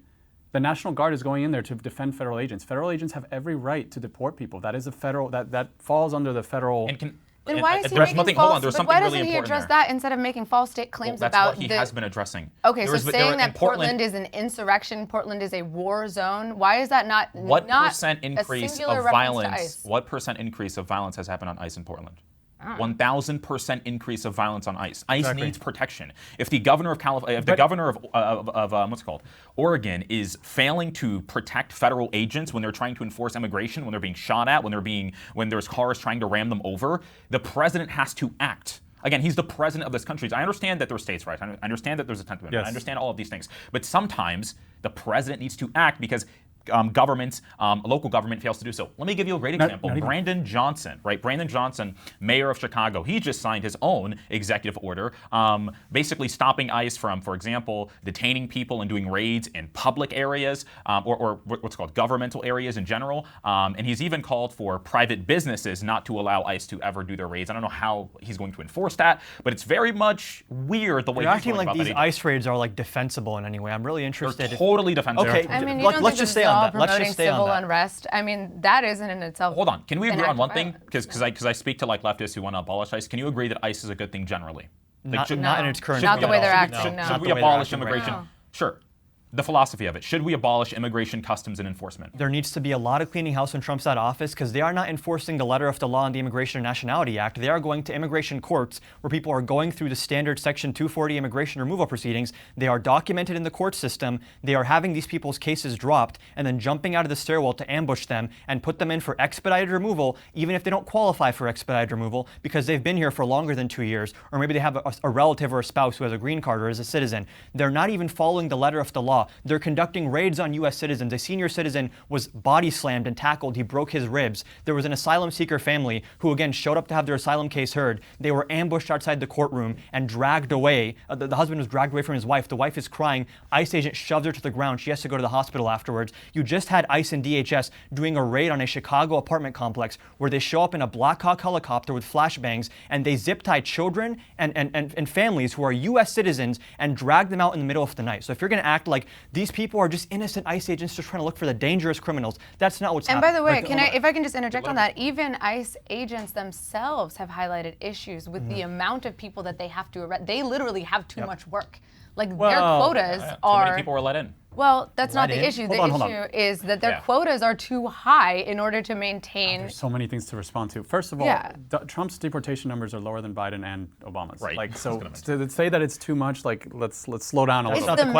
The National Guard is going in there to defend federal agents. Federal agents have every right to deport people. That is a federal, that falls under the federal.
Then why is he making false? Why doesn't he address that instead of making false state claims about
that's what he has been addressing.
Okay, so saying that Portland is an insurrection, Portland is a war zone. Why is that not?
What percent increase of violence? What percent increase of violence has happened on ICE in Portland? 1,000% increase of violence on ICE. ICE needs protection. If the governor of California, if the governor of what's it called, Oregon, is failing to protect federal agents when they're trying to enforce immigration, when they're being shot at, when there's cars trying to ram them over, the president has to act. Again, he's the president of this country. I understand that there's states' rights. I understand that there's a 10th Amendment. Yes. I understand all of these things. But sometimes the president needs to act because local government fails to do so. Let me give you a great example. Brandon Johnson, right? Brandon Johnson, mayor of Chicago, he just signed his own executive order, basically stopping ICE from, for example, detaining people and doing raids in public areas or what's called governmental areas in general. And he's even called for private businesses not to allow ICE to ever do their raids. I don't know how he's going to enforce that, but it's very much weird the way
he's acting like these ICE raids are defensible in any way. I'm really interested.
They're totally defensive.
Okay,
I mean,
let's just stay on that. Let's just stay on that.
Civil unrest. I mean, that isn't in itself.
Hold on. Can we agree on one thing? Because I speak to leftists who want to abolish ICE. Can you agree that ICE is a good thing generally?
Not in its current.
Not the way they're acting.
Should we abolish immigration? No. Sure. the philosophy of it. Should we abolish immigration, customs, and enforcement?
There needs to be a lot of cleaning house when Trump's out of office, because they are not enforcing the letter of the law in the Immigration and Nationality Act. They are going to immigration courts where people are going through the standard Section 240 immigration removal proceedings. They are documented in the court system. They are having these people's cases dropped and then jumping out of the stairwell to ambush them and put them in for expedited removal, even if they don't qualify for expedited removal because they've been here for longer than 2 years, or maybe they have a relative or a spouse who has a green card or is a citizen. They're not even following the letter of the law. They're conducting raids on U.S. citizens. A senior citizen was body slammed and tackled. He broke his ribs. There was an asylum seeker family who, again, showed up to have their asylum case heard. They were ambushed outside the courtroom and dragged away. The husband was dragged away from his wife. The wife is crying. ICE agent shoved her to the ground. She has to go to the hospital afterwards. You just had ICE and DHS doing a raid on a Chicago apartment complex where they show up in a Black Hawk helicopter with flashbangs and they zip tie children and families who are U.S. citizens and drag them out in the middle of the night. So if you're going to act like these people are just innocent ICE agents just trying to look for the dangerous criminals, that's not what's happening.
And by the way, if I can just interject on that, even ICE agents themselves have highlighted issues with the amount of people that they have to arrest. They literally have too much work. Like their quotas are.
Too many people were let in.
Well, that's not the issue. The issue is that their quotas are too high in order to maintain.
There's so many things to respond to. First of all, Trump's deportation numbers are lower than Biden and Obama's.
Right.
Like, so to say that it's too much, like, let's slow down a little.
That's not the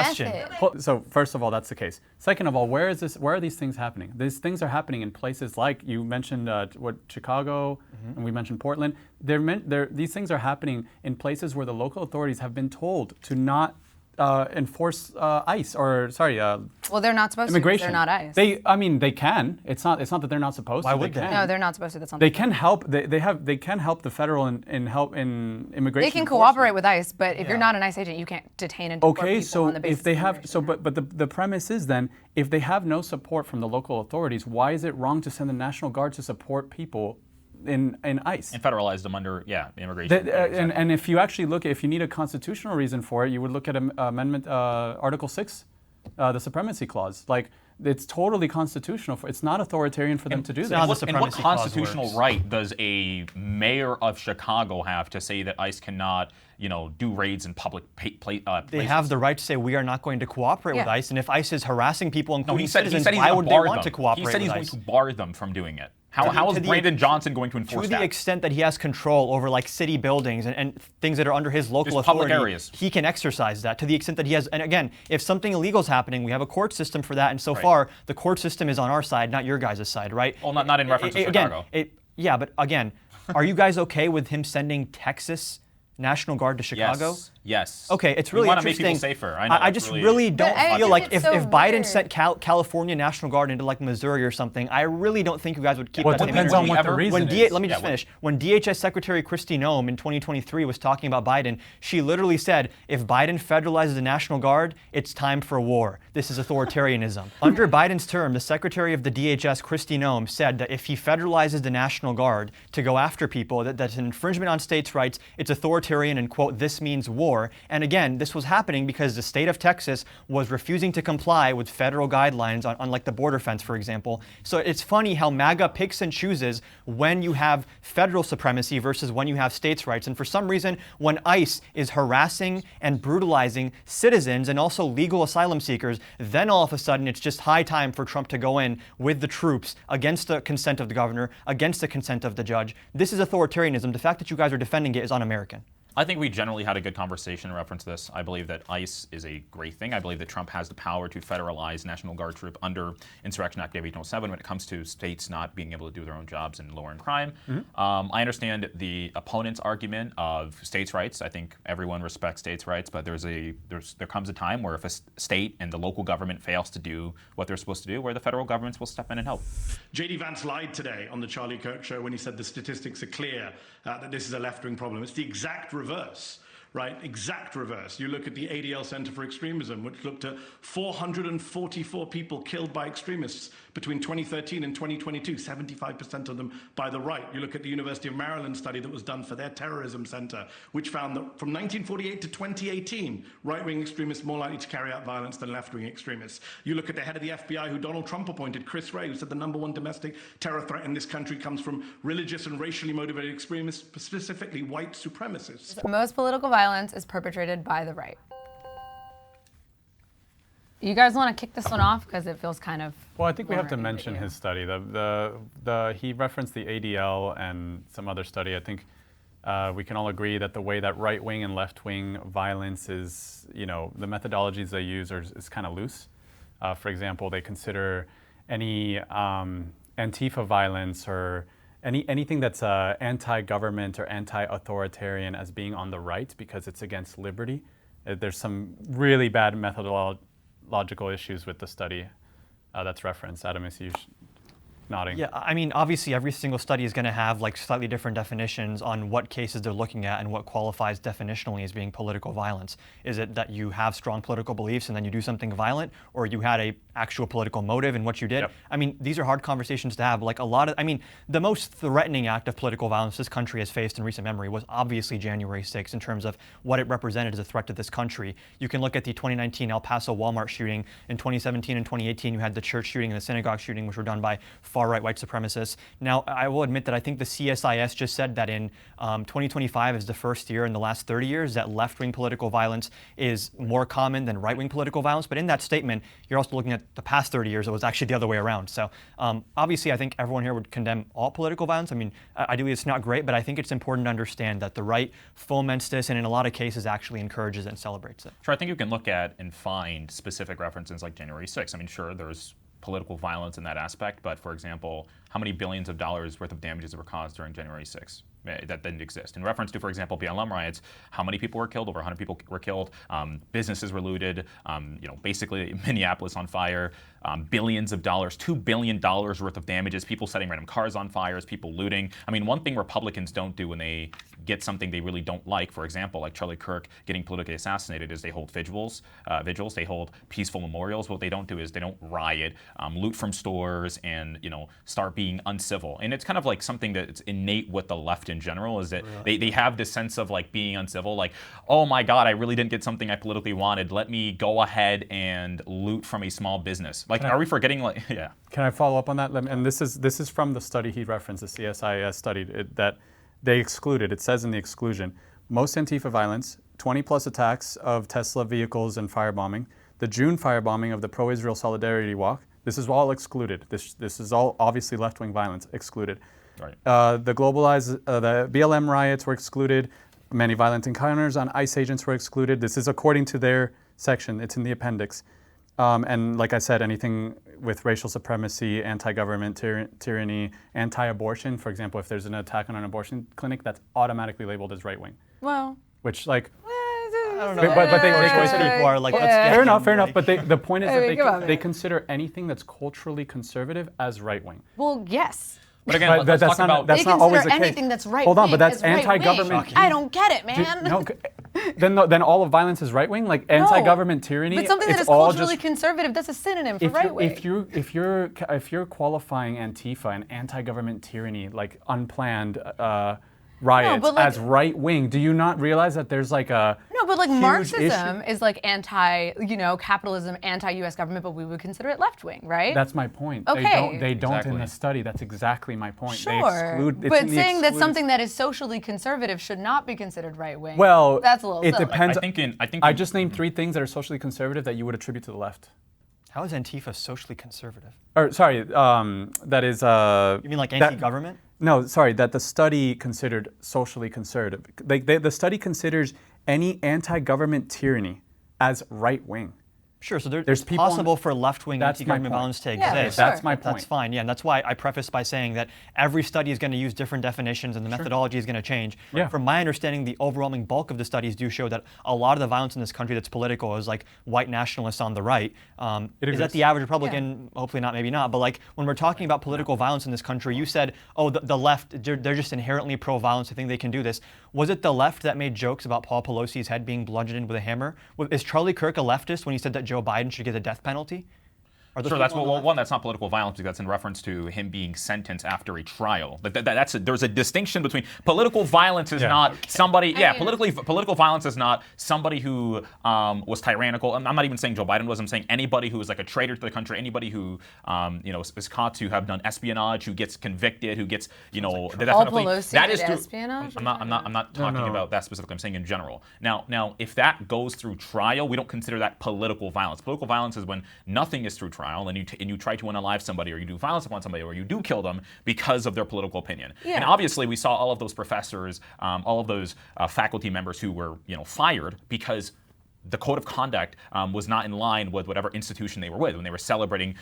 question.
So first of all, that's the case. Second of all, where are these things happening? These things are happening in places like you mentioned, Chicago, and we mentioned Portland. These things are happening in places where the local authorities have been told to not enforce ICE or
well, they're not supposed
immigration.
to. They're not ICE.
They can. It's not that they're not supposed to.
Why would they?
No, they're not supposed to. That's not.
They can help. They can help the federal in immigration.
They can cooperate with ICE, but if you're not an ICE agent, you can't detain and deport people on the basis
if they have the premise is then if they have no support from the local authorities, why is it wrong to send the National Guard to support people in ICE
and federalize them under immigration.
And if you actually if you need a constitutional reason for it, you would look at Amendment Article 6, the Supremacy Clause. Like, it's totally constitutional. It's not authoritarian for them to do that.
And what constitutional right does a mayor of Chicago have to say that ICE cannot, do raids in public places?
They have the right to say we are not going to cooperate with ICE, and if ICE is harassing people, including citizens, why would they want to cooperate with ICE?
He said he's going to bar them from doing it. How is Brandon Johnson going to enforce that?
To the extent that he has control over like city buildings and things that are under his local authority,
public areas.
He can exercise that to the extent that he has. And again, if something illegal is happening, we have a court system for that. And so far, the court system is on our side, not your guys' side, right?
Well, not in reference to Chicago.
But again, are you guys okay with him sending Texas National Guard to Chicago?
Yes.
Okay, it's really interesting.
We want to make people safer. I know,
I just really don't feel like if Biden sent California National Guard into like Missouri or something, I really don't think you guys would keep that.
Well, it depends on what the reason is.
Let me just finish. When DHS Secretary Kristi Noem in 2023 was talking about Biden, she literally said, if Biden federalizes the National Guard, it's time for war. This is authoritarianism. Under Biden's term, the Secretary of the DHS, Kristi Noem, said that if he federalizes the National Guard to go after people, that's an infringement on states' rights, it's authoritarian, and quote, this means war. And again, this was happening because the state of Texas was refusing to comply with federal guidelines on like the border fence, for example. So it's funny how MAGA picks and chooses when you have federal supremacy versus when you have states' rights. And for some reason, when ICE is harassing and brutalizing citizens and also legal asylum seekers, then all of a sudden it's just high time for Trump to go in with the troops against the consent of the governor, against the consent of the judge. This is authoritarianism. The fact that you guys are defending it is un-American.
I think we generally had a good conversation in reference to this. I believe that ICE is a great thing. I believe that Trump has the power to federalize National Guard troop under Insurrection Act of 1807 when it comes to states not being able to do their own jobs and lowering crime. I understand the opponent's argument of states' rights. I think everyone respects states' rights, but there comes a time where if a state and the local government fails to do what they're supposed to do, where the federal governments will step in and help.
J.D. Vance lied today on the Charlie Kirk show when he said the statistics are clear that this is a left-wing problem. It's the exact reverse. Right, exact reverse. You look at the ADL Center for Extremism, which looked at 444 people killed by extremists between 2013 and 2022, 75% of them by the right. You look at the University of Maryland study that was done for their terrorism center, which found that from 1948 to 2018, right-wing extremists more likely to carry out violence than left-wing extremists. You look at the head of the FBI, who Donald Trump appointed, Chris Wray, who said the #1 domestic terror threat in this country comes from religious and racially motivated extremists, specifically white supremacists.
Most political violence is perpetrated by the right. You guys want to kick this one off because it feels kind of.
Well, I think we have to mention his study. He referenced the ADL and some other study. I think we can all agree that the way that right-wing and left-wing violence is, the methodologies they use is kind of loose. For example, they consider any Antifa violence or anything that's anti-government or anti-authoritarian as being on the right because it's against liberty. There's some really bad methodological issues with the study that's referenced. Adam, I see you nodding.
Yeah, I mean, obviously every single study is going to have like slightly different definitions on what cases they're looking at and what qualifies definitionally as being political violence. Is it that you have strong political beliefs and then you do something violent, or you had a actual political motive in what you did?
Yep.
I mean, these are hard conversations to have. Like the most threatening act of political violence this country has faced in recent memory was obviously January 6th in terms of what it represented as a threat to this country. You can look at the 2019 El Paso Walmart shooting. In 2017 and 2018, you had the church shooting and the synagogue shooting, which were done by far-right white supremacists. Now, I will admit that I think the CSIS just said that in 2025 is the first year in the last 30 years that left-wing political violence is more common than right-wing political violence. But in that statement, you're also looking at the past 30 years, it was actually the other way around. So obviously, I think everyone here would condemn all political violence. I mean, ideally, it's not great, but I think it's important to understand that the right foments this and in a lot of cases actually encourages it and celebrates it.
Sure, I think you can look at and find specific references like January 6th. I mean, sure, there's political violence in that aspect, but for example, how many billions of dollars worth of damages were caused during January 6th? That didn't exist. In reference to, for example, BLM riots, how many people were killed? Over 100 people were killed. Businesses were looted. Basically Minneapolis on fire. Billions of dollars, $2 billion worth of damages. People setting random cars on fires. People looting. I mean, one thing Republicans don't do when they get something they really don't like, for example, like Charlie Kirk getting politically assassinated, is they hold vigils. They hold peaceful memorials. What they don't do is they don't riot, loot from stores, and start being uncivil. And it's kind of like something that's innate with the left in general, is that they have this sense of like being uncivil, like, oh my God, I really didn't get something I politically wanted. Let me go ahead and loot from a small business. Like, are we forgetting? Like, yeah.
Can I follow up on that? And this is from the study he referenced, the CSIS study that they excluded. It says in the exclusion, most Antifa violence, 20 plus attacks of Tesla vehicles and firebombing, the June firebombing of the pro-Israel Solidarity Walk. This is all excluded. This is all obviously left-wing violence excluded.
Right.
The BLM riots were excluded. Many violent encounters on ICE agents were excluded. This is according to their section. It's in the appendix. And like I said, anything with racial supremacy, anti-government tyranny, anti-abortion. For example, if there's an attack on an abortion clinic, that's automatically labeled as right-wing.
Well.
Which, like,
I don't know. But people are like,
fair enough. But the point is that they consider anything that's culturally conservative as right-wing.
Well, yes.
But again,
that's not always the case.
Anything that's right.
Hold on, but that's anti-government.
I don't get it, man.
Then all of violence is right wing, like anti-government tyranny.
But something that is culturally conservative, that's a synonym for right wing.
If you're qualifying Antifa and anti-government tyranny, like unplanned riots, as right wing, do you not realize that there's like a
but like Marxism is like capitalism, anti-U.S. government, but we would consider it left wing, right?
That's my point.
Okay.
They don't in the study. That's exactly my point.
Sure.
They exclude.
But saying that something that is socially conservative should not be considered right wing.
Well,
that's a little silly.
It depends.
I
just named 3 things that are socially conservative that you would attribute to the left.
How is Antifa socially conservative?
Or sorry, that is.
You mean like anti-government?
No, sorry, that the study considered socially conservative. The study considers any anti-government tyranny as right-wing.
Sure, so there's possible for left-wing anti-government violence to exist.
Yeah,
that's my point.
That's fine, yeah, and that's why I prefaced by saying that every study is going to use different definitions and the methodology is going to change.
Yeah.
From my understanding, the overwhelming bulk of the studies do show that a lot of the violence in this country that's political is like white nationalists on the right. Is that the average Republican? Yeah. Hopefully not, maybe not, but like when we're talking about political violence in this country, you said, oh, the left, they're just inherently pro-violence, they think they can do this. Was it the left that made jokes about Paul Pelosi's head being bludgeoned with a hammer? Is Charlie Kirk a leftist when he said that Joe Biden should get the death penalty?
Sure, that's one. That's not political violence because that's in reference to him being sentenced after a trial. There's a distinction between political violence is not somebody. Political violence is not somebody who was tyrannical. I'm not even saying Joe Biden was. I'm saying anybody who is like a traitor to the country. Anybody who is caught to have done espionage, who gets convicted, who gets
that is espionage.
I'm not talking about that specifically. I'm saying in general. Now, if that goes through trial, we don't consider that political violence. Political violence is when nothing is through trial and you try to unalive somebody or you do violence upon somebody or you do kill them because of their political opinion. And obviously we saw all of those professors, all of those faculty members who were fired because the code of conduct was not in line with whatever institution they were with when they were celebrating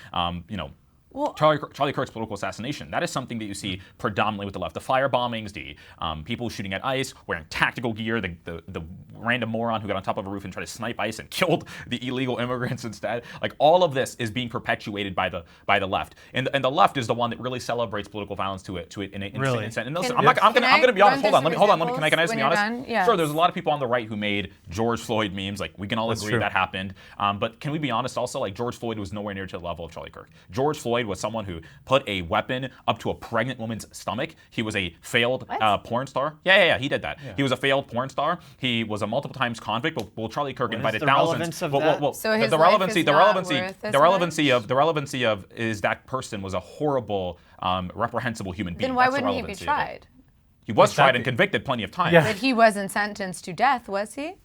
Charlie Kirk's political assassination. That is something that you see predominantly with the left. The fire bombings, the people shooting at ICE, wearing tactical gear, the random moron who got on top of a roof and tried to snipe ICE and killed the illegal immigrants instead. Like all of this is being perpetuated by the left, and the left is the one that really celebrates political violence to it in an instant. And I'm gonna be honest. Hold on. Can I just be honest?
Yes.
Sure. There's a lot of people on the right who made George Floyd memes. Like we can all agree that happened. But can we be honest also? Like George Floyd was nowhere near to the level of Charlie Kirk. George Floyd was someone who put a weapon up to a pregnant woman's stomach. He was a failed porn star. Yeah, he did that. Yeah. He was a failed porn star. He was a multiple times convict. Well, Charlie Kirk invited thousands.
So his
the relevancy
of
is that person was a horrible, reprehensible human being.
Then why wouldn't he be tried?
He was tried and convicted plenty of times.
Yeah. But he wasn't sentenced to death, was he?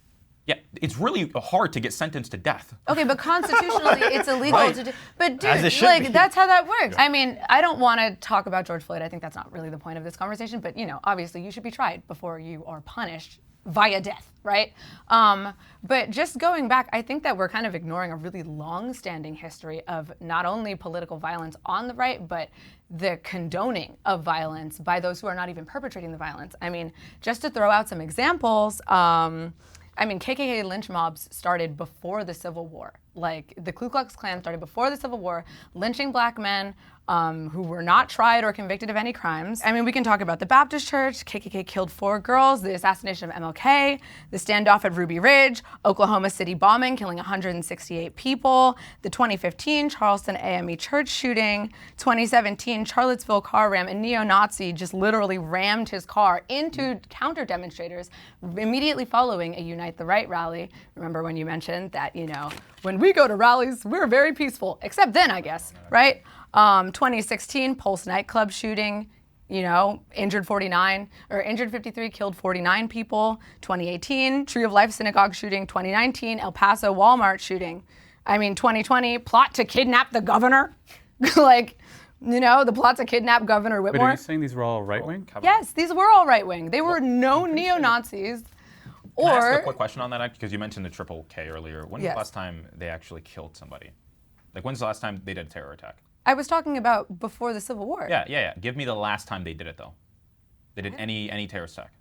Yeah, it's really hard to get sentenced to death.
Okay, but constitutionally, it's illegal to do. But dude, that's how that works. I mean, I don't want to talk about George Floyd. I think that's not really the point of this conversation. But obviously, you should be tried before you are punished via death, right? But just going back, I think that we're kind of ignoring a really long-standing history of not only political violence on the right, but the condoning of violence by those who are not even perpetrating the violence. I mean, just to throw out some examples. KKK lynch mobs started before the Civil War. Like, the Ku Klux Klan started before the Civil War, lynching black men who were not tried or convicted of any crimes. I mean, we can talk about the Baptist Church. KKK killed 4 girls, the assassination of MLK, the standoff at Ruby Ridge, Oklahoma City bombing, killing 168 people, the 2015 Charleston AME church shooting, 2017 Charlottesville car ram. A neo-Nazi just literally rammed his car into counter-demonstrators immediately following a Unite the Right rally. Remember when you mentioned that, when we go to rallies, we're very peaceful, except then, I guess, right? 2016 Pulse nightclub shooting, injured 53, killed 49 people. 2018 Tree of Life synagogue shooting. 2019 El Paso Walmart shooting. 2020 plot to kidnap the governor. The plot to kidnap Governor Whitmore.
But are you saying these were all right-wing?
Yes, these were all right-wing. They were no neo-Nazis.
Can I ask a quick question on that? Because you mentioned the Triple K earlier. When was the last time they actually killed somebody? Like, when's the last time they did a terror attack?
I was talking about before the Civil War.
Yeah. Give me the last time they did it, though. They did any terrorist attack.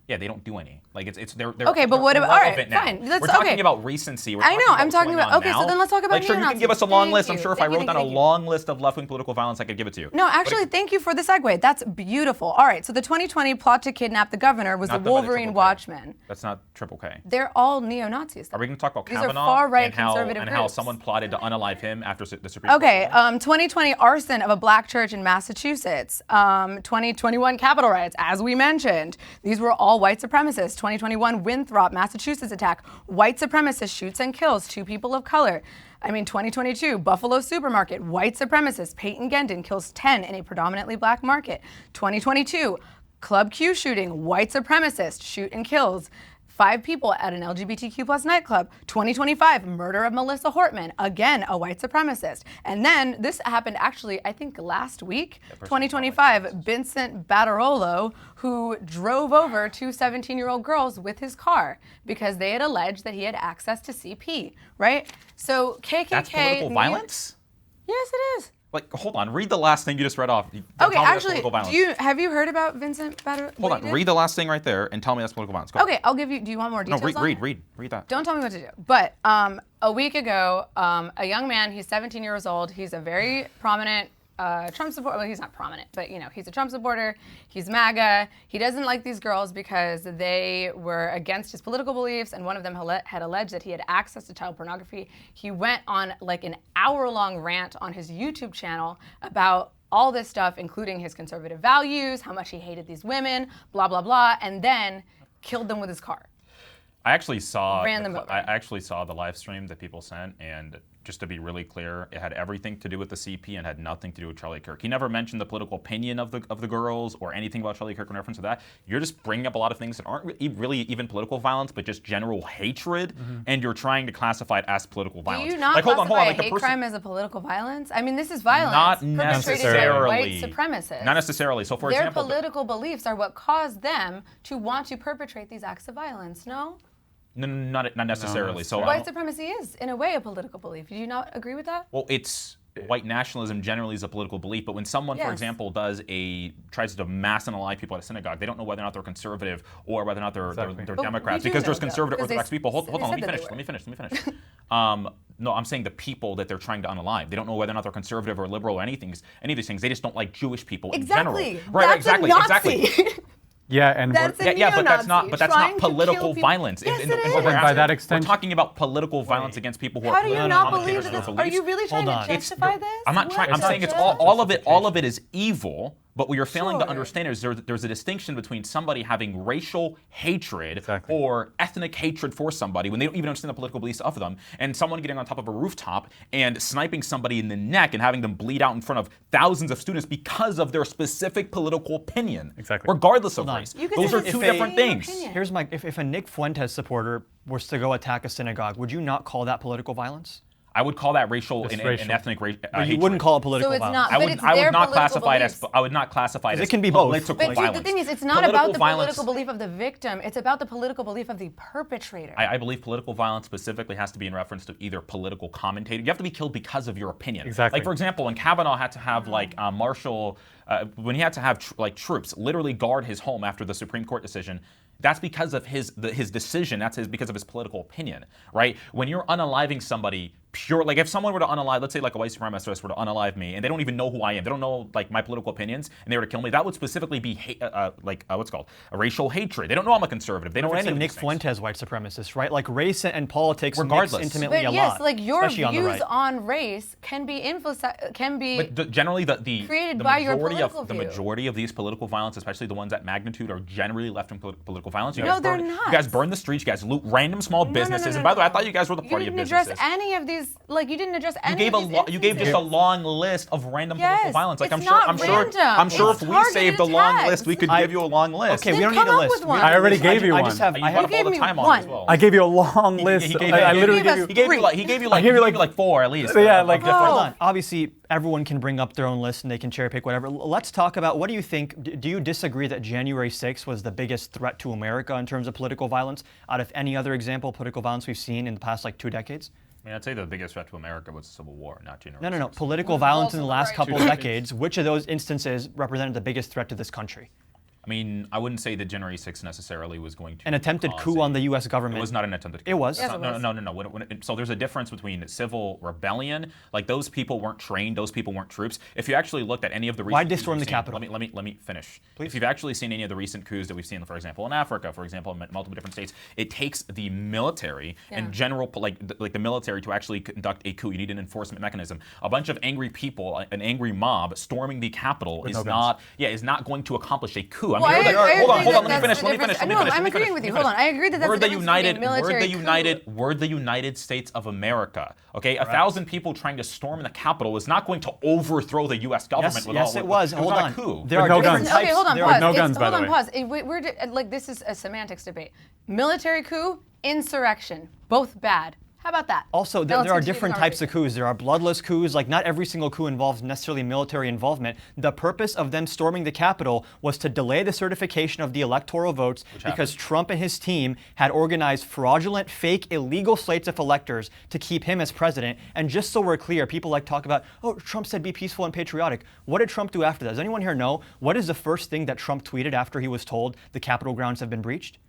Yeah, they don't do any. Like they're
okay, but what about? All right,
now.
fine.
We're talking about recency.
I know. I'm talking about. Okay, so then let's talk about.
Sure, you can give us a long list. I'm sure if I wrote down a long list of left-wing political violence, I could give it to you.
No, actually, thank you for the segue. That's beautiful. All right, so the 2020 plot to kidnap the governor was the Wolverine Watchmen.
That's not Triple K.
They're all neo-Nazis.
Are we going to talk about Kavanaugh?
These are far-right conservative groups.
How someone plotted to unalive him after the Supreme Court?
Okay, 2020 arson of a black church in Massachusetts. 2021 Capitol riots, as we mentioned. These were all white supremacists. 2021 Winthrop, Massachusetts attack. White supremacist shoots and kills 2 people of color. 2022 Buffalo supermarket. White supremacist Peyton Gendon kills 10 in a predominantly black market. 2022 Club Q shooting. White supremacist shoot and kills 5 people at an LGBTQ plus nightclub. 2025, murder of Melissa Hortman, again, a white supremacist. And then this happened actually, I think last week, 2025, Vincent Battarolo, who drove over 2 17-year-old girls with his car because they had alleged that he had access to CP, right? So KKK—
That's political violence?
Yes, it is.
Like, hold on. Read the last thing you just read off.
Okay, actually, have you heard about Vincent Battarolo?
Hold on. Read the last thing right there and tell me that's political violence. Go.
Okay, I'll give you. Do you want more details?
No, read that.
Don't tell me what to do. But a week ago, a young man. He's 17 years old. He's a very prominent a Trump supporter. Well, he's not prominent, but he's a Trump supporter. He's MAGA. He doesn't like these girls because they were against his political beliefs, and one of them had alleged that he had access to child pornography. He went on like an hour-long rant on his YouTube channel about all this stuff, including his conservative values, how much he hated these women, blah, blah, blah, and then killed them with his car.
I actually saw
Ran them over.
I actually saw the live stream that people sent, and just to be really clear, it had everything to do with the CP and had nothing to do with Charlie Kirk. He never mentioned the political opinion of the girls or anything about Charlie Kirk in reference to that. You're just bringing up a lot of things that aren't really even political violence, but just general hatred, and you're trying to classify it as political violence.
Do you not classify a hate crime as a political violence? I mean, this is violence.
Not
necessarily. White supremacists.
Not necessarily. So, for example,
their political beliefs are what caused them to want to perpetrate these acts of violence. No.
No, not necessarily.
No,
so
white supremacy is, in a way, a political belief. Do you not agree with that?
Well, white nationalism generally is a political belief, but when someone, for example, tries to mass unalive people at a synagogue, they don't know whether or not they're conservative or whether or not they're Democrats, because there's conservative Orthodox people. Hold on, let me finish. No, I'm saying the people that they're trying to unalive. They don't know whether or not they're conservative or liberal or any of these things. They just don't like Jewish people in general.
Right, exactly.
Yeah, and
that's
but that's not political violence.
Yes, it is.
By that extent,
we're talking about political violence against people who
are. How do you not believe that? Are you really trying to justify this?
I'm not trying. I'm saying it's all of it is evil. But what you're failing to understand is there's a distinction between somebody having racial hatred or ethnic hatred for somebody when they don't even understand the political beliefs of them, and someone getting on top of a rooftop and sniping somebody in the neck and having them bleed out in front of thousands of students because of their specific political opinion, regardless of race. Those are two different things.
Here's if a Nick Fuentes supporter was to go attack a synagogue, would you not call that political violence?
I would call that racial and ethnic hatred.
But you wouldn't call it political violence.
I would not
classify it as. I would not classify it as.
It can be both.
Political violence.
The thing is, it's not about the political belief of the victim. It's about the political belief of the perpetrator.
I believe political violence specifically has to be in reference to either political commentator. You have to be killed because of your opinion.
Exactly.
Like, for example, when Kavanaugh had to have when he had to have troops literally guard his home after the Supreme Court decision. That's because of his decision. Because of his political opinion, right? When you're unaliving somebody like if someone were to unalive, let's say like a white supremacist were to unalive me, and they don't even know who I am, they don't know like my political opinions, and they were to kill me, that would specifically be what's called a racial hatred. They don't know I'm a conservative. They don't know any of
Nick Fuentes white supremacist, right? Like race and politics
mix
intimately a lot.
Yes, like your views on race can be
But generally
created by your political
view. The majority of these political violence, especially the ones at magnitude, are generally left-wing political violence.
No, they're not.
You guys burn the streets. You guys loot random small businesses. And by the way, I thought you guys were the party of businesses.
You didn't address any of these. Like you didn't address any of these.
You gave just a long list of random political violence. Like
I'm sure
if we saved a long list, we could give you a long list.
Okay, we don't need a list.
I already gave you one.
I have all the time on as well.
I gave you a long list. I literally gave you like 4 at least.
Yeah, like hold on. Obviously, everyone can bring up their own list and they can cherry pick whatever. Let's talk about what do you think? Do you disagree that January 6th was the biggest threat to America in terms of political violence out of any other example of political violence we've seen in the past like 2 decades?
I mean, I'd say the biggest threat to America was the Civil War, not January 6th.
No. Political violence in the last couple of decades, which of those instances represented the biggest threat to this country?
I mean, I wouldn't say that January 6th necessarily was going to
an attempted coup on the U.S. government.
It was not an attempted coup.
It was.
Yes,
No. So there's a difference between civil rebellion. Like those people weren't trained. Those people weren't troops. If you actually looked at any of the recent
why'd they storm the Capitol?
Let me finish.
Please.
If you've actually seen any of the recent coups that we've seen, for example, in Africa, for example, in multiple different states, it takes the military and general like the military to actually conduct a coup. You need an enforcement mechanism. A bunch of angry people, an angry mob storming the Capitol is not going to accomplish a coup. Hold on, let me finish.
I'm agreeing with you. Hold on. I agree that that's the difference between military coup.
We're the United States of America. Okay, 1,000 people trying to storm the Capitol is not going to overthrow the U.S. government.
Yes, it was. Hold on.
A coup.
There are no guns.
Okay, hold on. Pause.
No guns, by the way.
Hold on. Pause. We're like this is a semantics debate. Military coup, insurrection, both bad. How about that?
Also, there are different types of coups. There are bloodless coups. Like, not every single coup involves necessarily military involvement. The purpose of them storming the Capitol was to delay the certification of the electoral votes because Trump and his team had organized fraudulent, fake, illegal slates of electors to keep him as president. And just so we're clear, people like talk about, oh, Trump said be peaceful and patriotic. What did Trump do after that? Does anyone here know? What is the first thing that Trump tweeted after he was told the Capitol grounds have been breached?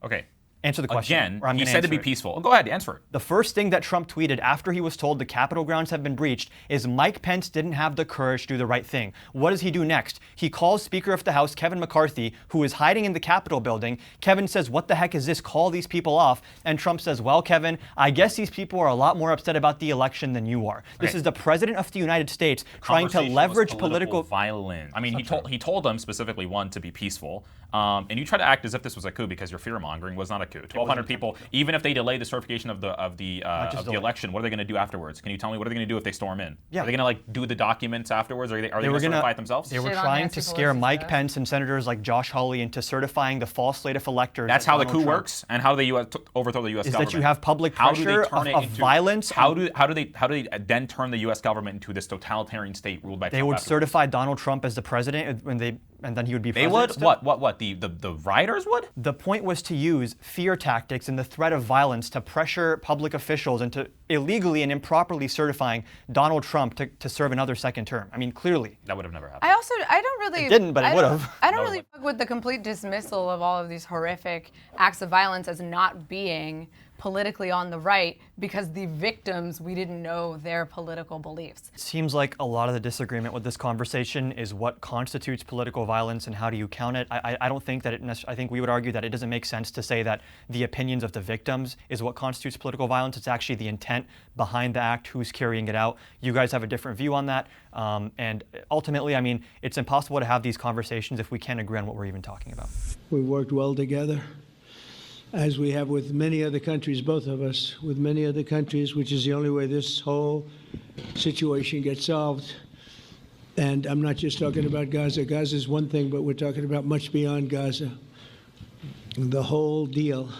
Okay.
Answer the question.
Again,
or I'm
he
gonna
said to
answer
be
it.
peaceful. Go ahead, answer it.
The first thing that Trump tweeted after he was told the Capitol grounds have been breached is Mike Pence didn't have the courage to do the right thing. What does he do next? He calls Speaker of the House Kevin McCarthy, who is hiding in the Capitol building. Kevin says, what the heck is this? Call these people off. And Trump says, well, Kevin, I guess these people are a lot more upset about the election than you are. This is the President of the United States trying to leverage political
violence. I mean, he told them specifically, one, to be peaceful. And you try to act as if this was a coup because your fear-mongering was not a coup. 1,200 people, even if they delay the certification of the election, what are they going to do afterwards? Can you tell me what are they going to do if they storm in?
Yeah.
Are they going to do the documents afterwards? Are they going to certify it themselves?
They were trying to scare Mike Pence and senators like Josh Hawley into certifying the false slate of electors.
That's how the coup works, and how they overthrow the U.S. government.
Is that you have public pressure of violence.
How do they then turn the U.S. government into this totalitarian state ruled by?
They would certify Donald Trump as the president and then he would be
president. They would? What? The rioters would?
The point was to use fear tactics and the threat of violence to pressure public officials into illegally and improperly certifying Donald Trump to serve another second term. I mean, clearly.
That would have never happened.
I don't really...
It didn't, but it would have.
I don't really fuck with the complete dismissal of all of these horrific acts of violence as not being politically on the right because the victims, we didn't know their political beliefs.
It seems like a lot of the disagreement with this conversation is what constitutes political violence and how do you count it. I don't think that I think we would argue that it doesn't make sense to say that the opinions of the victims is what constitutes political violence. It's actually the intent behind the act, who's carrying it out. You guys have a different view on that. And ultimately, I mean, it's impossible to have these conversations if we can't agree on what we're even talking about.
We worked well together, as we have with many other countries, both of us, with many other countries, which is the only way this whole situation gets solved. And I'm not just talking about Gaza. Gaza is one thing, but we're talking about much beyond Gaza. The whole deal,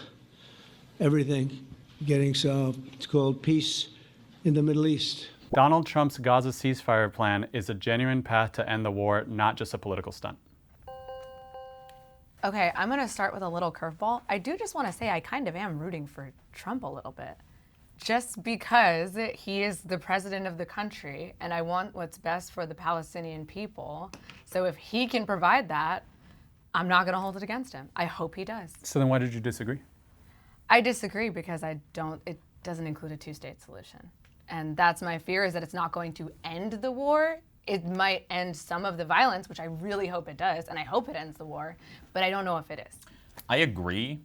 everything getting solved. It's called peace in the Middle East.
Donald Trump's Gaza ceasefire plan is a genuine path to end the war, not just a political stunt.
Okay, I'm going to start with a little curveball. I do just want to say I kind of am rooting for Trump a little bit. Just because he is the president of the country and I want what's best for the Palestinian people. So if he can provide that, I'm not going to hold it against him. I hope he does.
So then why did you disagree?
I disagree because it doesn't include a two-state solution. And that's my fear, is that it's not going to end the war. It might end some of the violence, which I really hope it does, and I hope it ends the war, but I don't know if it is.
I agree.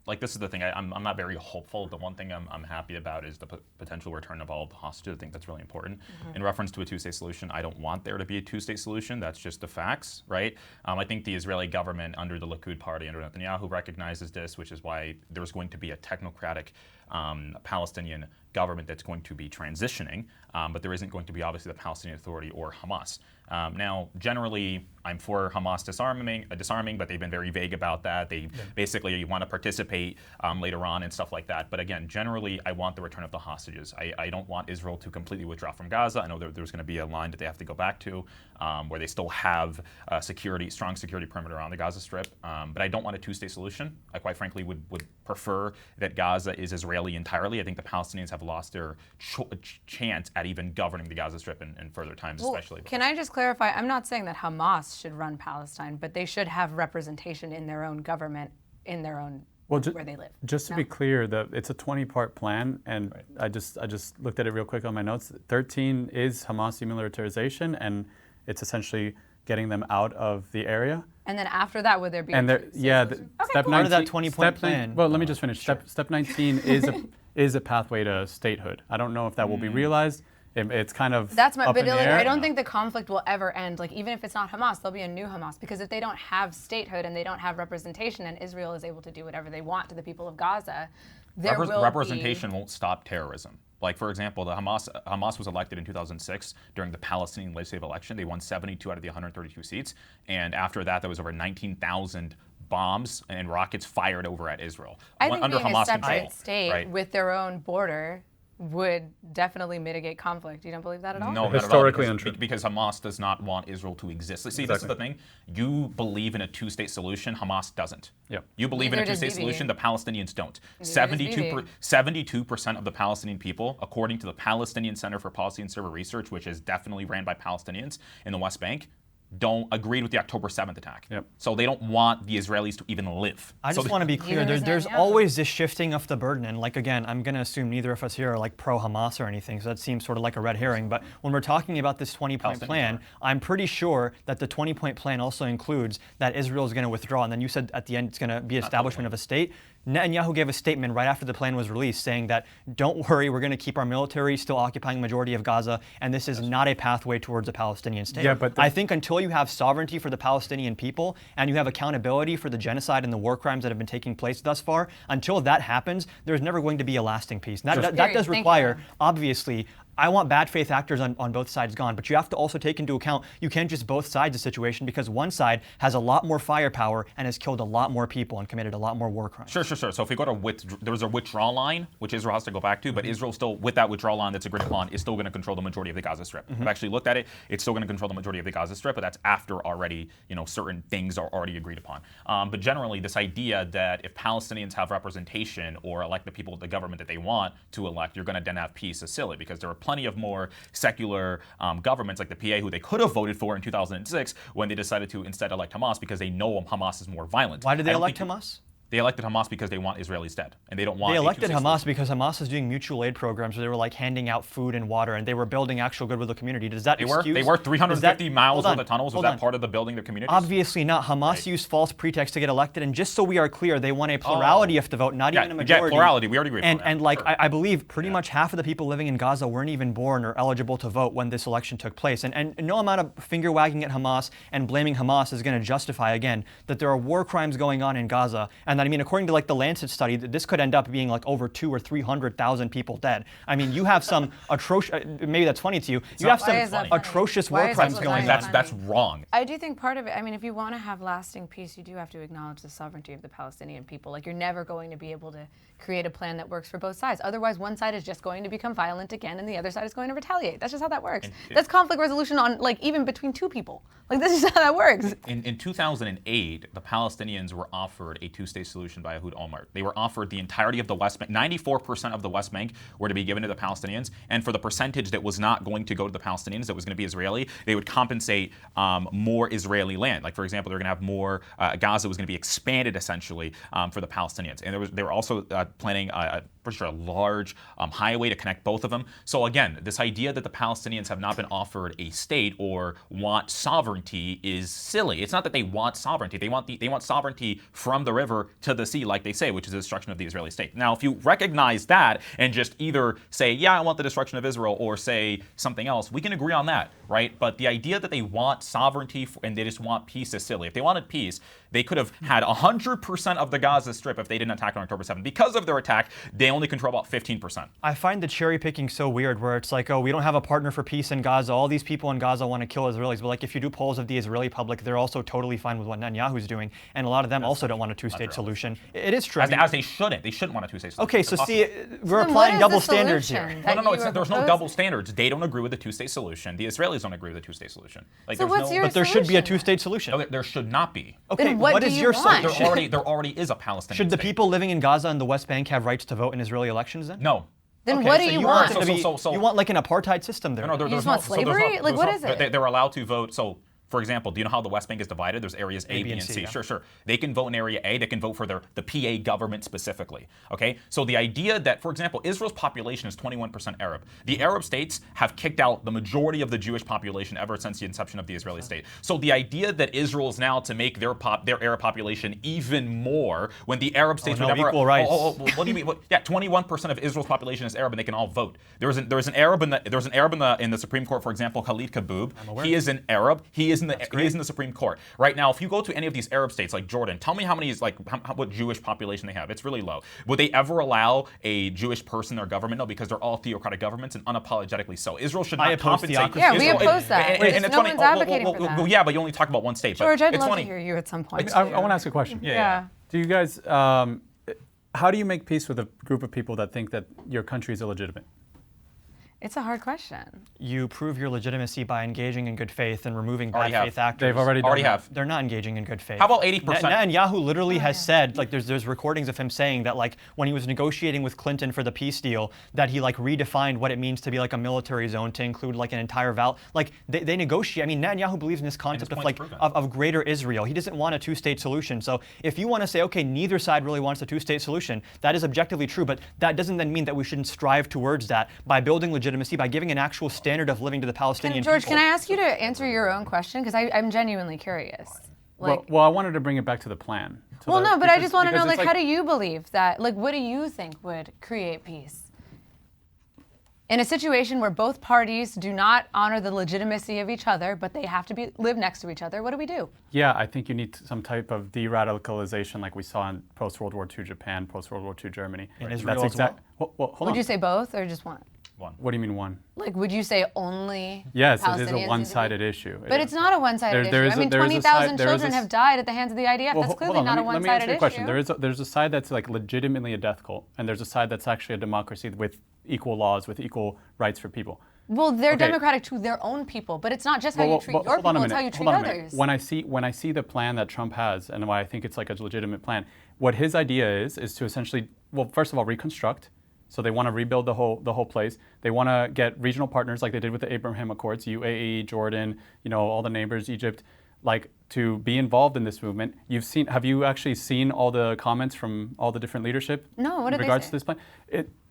Like, this is the thing, I'm not very hopeful. The one thing I'm happy about is the potential return of all of the hostages. I think that's really important. In reference to a two-state solution, I don't want there to be a two-state solution. That's just the facts, right? I think the Israeli government under the Likud party, under Netanyahu, recognizes this, which is why there's going to be a technocratic Palestinian government that's going to be transitioning, but there isn't going to be obviously the Palestinian Authority or Hamas. Now, generally, I'm for Hamas disarming, but they've been very vague about that. They basically want to participate later on and stuff like that. But again, generally, I want the return of the hostages. I don't want Israel to completely withdraw from Gaza. I know there's going to be a line that they have to go back to where they still have strong security perimeter on the Gaza Strip. But I don't want a two-state solution. I quite frankly would prefer that Gaza is Israeli entirely. I think the Palestinians have lost their chance at even governing the Gaza Strip in further times, especially.
Can I just clarify? I'm not saying that Hamas should run Palestine, but they should have representation in their own government, in their own where they live.
Just to be clear, it's a 20-part plan, and I just looked at it real quick on my notes. 13 is Hamas demilitarization, and it's essentially getting them out of the area.
And then after that, would there be?
And step 19.
Part of that 20-point plan.
Well, let me just finish. Step 19 is a pathway to statehood. I don't know if that will be realized. It's kind of
that's my.
up
But
in the
like,
air.
I don't think the conflict will ever end. Like, even if it's not Hamas, there'll be a new Hamas, because if they don't have statehood and they don't have representation, and Israel is able to do whatever they want to the people of Gaza, there will
representation won't stop terrorism. Like, for example, the Hamas was elected in 2006 during the Palestinian legislative election. They won 72 out of the 132 seats, and after that, there was over 19,000 bombs and rockets fired over at Israel.
I think
under
being
Hamas
a separate
control,
state
right?
with their own border would definitely mitigate conflict. You don't believe that at all?
No,
historically
untrue. Because Hamas does not want Israel to exist. See, this is the thing. You believe in a two-state solution. Hamas doesn't.
Yep.
You believe in a two-state solution. The Palestinians don't. 72% of the Palestinian people, according to the Palestinian Center for Policy and Server Research, which is definitely ran by Palestinians in the West Bank, don't agree with the October 7th attack. So they don't want the Israelis to even live.
I just want to be clear, there's always this shifting of the burden. And like, again, I'm going to assume neither of us here are like pro-Hamas or anything, so that seems sort of like a red herring. But when we're talking about this 20-point plan, I'm pretty sure that the 20-point plan also includes that Israel is going to withdraw. And then you said at the end it's going to be establishment of a state. Netanyahu gave a statement right after the plan was released saying that, don't worry, we're going to keep our military still occupying the majority of Gaza, and this is not a pathway towards a Palestinian state.
Yeah, but
I think until you have sovereignty for the Palestinian people and you have accountability for the genocide and the war crimes that have been taking place thus far, until that happens, there's never going to be a lasting peace. That does require, obviously, I want bad faith actors on both sides gone, but you have to also take into account you can't just both sides of the situation, because one side has a lot more firepower and has killed a lot more people and committed a lot more war crimes.
Sure. So if we go to there's a withdrawal line, which Israel has to go back to, but Israel still, with that withdrawal line that's agreed upon, is still going to control the majority of the Gaza Strip. I've actually looked at it. It's still going to control the majority of the Gaza Strip, but that's after already, certain things are already agreed upon. But generally, this idea that if Palestinians have representation or elect the people of the government that they want to elect, you're going to then have peace is silly, because there are plenty of more secular governments like the PA who they could have voted for in 2006 when they decided to instead elect Hamas because they know Hamas is more violent.
Why did they elect Hamas?
They elected Hamas because they want Israelis dead, and they don't want.
They elected Hamas because Hamas is doing mutual aid programs where they were like handing out food and water, and they were building actual good with the community. Does that excuse?
They were 350 miles of the tunnels. Was that part of the building of communities?
Obviously not. Hamas used false pretext to get elected, and just so we are clear, they want a plurality of the vote, not even a majority.
Yeah, plurality. We already agreed.
And like I believe pretty much half of the people living in Gaza weren't even born or eligible to vote when this election took place. And no amount of finger wagging at Hamas and blaming Hamas is going to justify again that there are war crimes going on in Gaza, and that, I mean, according to like the Lancet study, that this could end up being like over 200,000 or 300,000 people dead. I mean, you have some atrocious, maybe that's funny to you, you have some atrocious war crimes going on.
That's wrong.
I do think part of it, I mean, if you want to have lasting peace, you do have to acknowledge the sovereignty of the Palestinian people. Like, you're never going to be able to create a plan that works for both sides. Otherwise, one side is just going to become violent again and the other side is going to retaliate. That's just how that works. That's conflict resolution on, like, even between two people. Like, this is how that works.
In 2008, the Palestinians were offered a two-state solution by Ehud Olmert. They were offered the entirety of the West Bank. 94% of the West Bank were to be given to the Palestinians, and for the percentage that was not going to go to the Palestinians, that was going to be Israeli, they would compensate more Israeli land. Like, for example, they're going to have more, Gaza was going to be expanded essentially for the Palestinians. And they were also planning pretty sure a large highway to connect both of them. So again, this idea that the Palestinians have not been offered a state or want sovereignty is silly. It's not that they want sovereignty. They want sovereignty from the river to the sea, like they say, which is the destruction of the Israeli state. Now, if you recognize that and just either say, yeah, I want the destruction of Israel, or say something else, we can agree on that, right? But the idea that they want sovereignty and they just want peace is silly. If they wanted peace, they could have had 100% of the Gaza Strip if they didn't attack on October 7th. Because of their attack, they only control about 15%.
I find the cherry picking so weird, where it's like, oh, we don't have a partner for peace in Gaza. All these people in Gaza want to kill Israelis. But like, if you do polls of the Israeli public, they're also totally fine with what Netanyahu's doing. And a lot of them also don't want a two-state solution. It is true.
As they shouldn't. They shouldn't want a two-state solution.
Okay, so see, we're applying double standards here.
No, there's no double standards. They don't agree with the two-state solution. The Israelis don't agree with the two-state solution. Like,
so what's your
But there should be a two-state solution.
No, there should not be.
Okay,
then what
is your solution?
There already is a Palestinian
Should the
state.
people living in Gaza and the West Bank have rights to vote in Israeli elections then?
No.
Then
okay,
what
so
do you want?
You want like an apartheid system there.
No,
you just want slavery? Like, what is it?
They're allowed to vote. So, for example, do you know how the West Bank is divided? There's areas A, B, and C.
Yeah.
Sure. They can vote in area A. They can vote for the PA government specifically. Okay? So the idea that, for example, Israel's population is 21% Arab. The Arab states have kicked out the majority of the Jewish population ever since the inception of the Israeli state. So the idea that Israel is now to make their Arab population even more, when the Arab states would never
equal rights.
What do you mean? Yeah, 21% of Israel's population is Arab, and they can all vote. There's an Arab in the Supreme Court, for example, Khalid Kaboub. He is an Arab. He is in the Supreme Court. Right now, if you go to any of these Arab states like Jordan, tell me how many is what Jewish population they have. It's really low. Would they ever allow a Jewish person in their government? No, because they're all theocratic governments, and unapologetically so. Israel should not compensate.
Yeah, we oppose that. And it's
funny.
No one's advocating for that.
Yeah, but you only talk about one state.
George, I'd
love
to hear you at some point.
I want to ask a question.
Yeah.
Do you guys, how do you make peace with a group of people that think that your country is illegitimate?
It's a hard question.
You prove your legitimacy by engaging in good faith and removing bad faith actors.
They've already have.
They're not engaging in good faith.
How about 80%?
Netanyahu literally has said, like, there's recordings of him saying that, like, when he was negotiating with Clinton for the peace deal, that he like redefined what it means to be like a military zone to include like an entire like they negotiate. I mean, Netanyahu believes in this concept of like of greater Israel. He doesn't want a two-state solution. So if you want to say, okay, neither side really wants a two-state solution, that is objectively true, but that doesn't then mean that we shouldn't strive towards that by building legitimacy, by giving an actual standard of living to the Palestinian
George,
people.
can I ask you to answer your own question? Because I'm genuinely curious.
Like, well, I wanted to bring it back to the plan.
But I just want to know, like, how do you believe that? Like, what do you think would create peace? In a situation where both parties do not honor the legitimacy of each other, but they have to live next to each other, what do we do?
Yeah, I think you need some type of de-radicalization like we saw in post-World War II Japan, post-World War II Germany.
In Israel as well?
Hold on.
Would you say both or just one?
One.
What do you mean one?
Like, would you say only
Yes,
Palestinians
it is a one-sided issue.
But it's not a one-sided issue. I mean, 20,000 children have died at the hands of the IDF. That's clearly not a one-sided issue.
Question. There's a side that's like legitimately a death cult, and there's a side that's actually a democracy with equal laws, with equal rights for people.
Well, they're democratic to their own people, but it's not just how you treat your people, it's how you treat others.
When I see the plan that Trump has, and why I think it's like a legitimate plan, what his idea is to essentially, well, first of all, reconstruct. So they want to rebuild the whole place. They want to get regional partners like they did with the Abraham Accords, UAE, Jordan, all the neighbors, Egypt, like to be involved in this movement. Have you actually seen all the comments from all the different leadership?
No, what did they say?
In regards to this plan?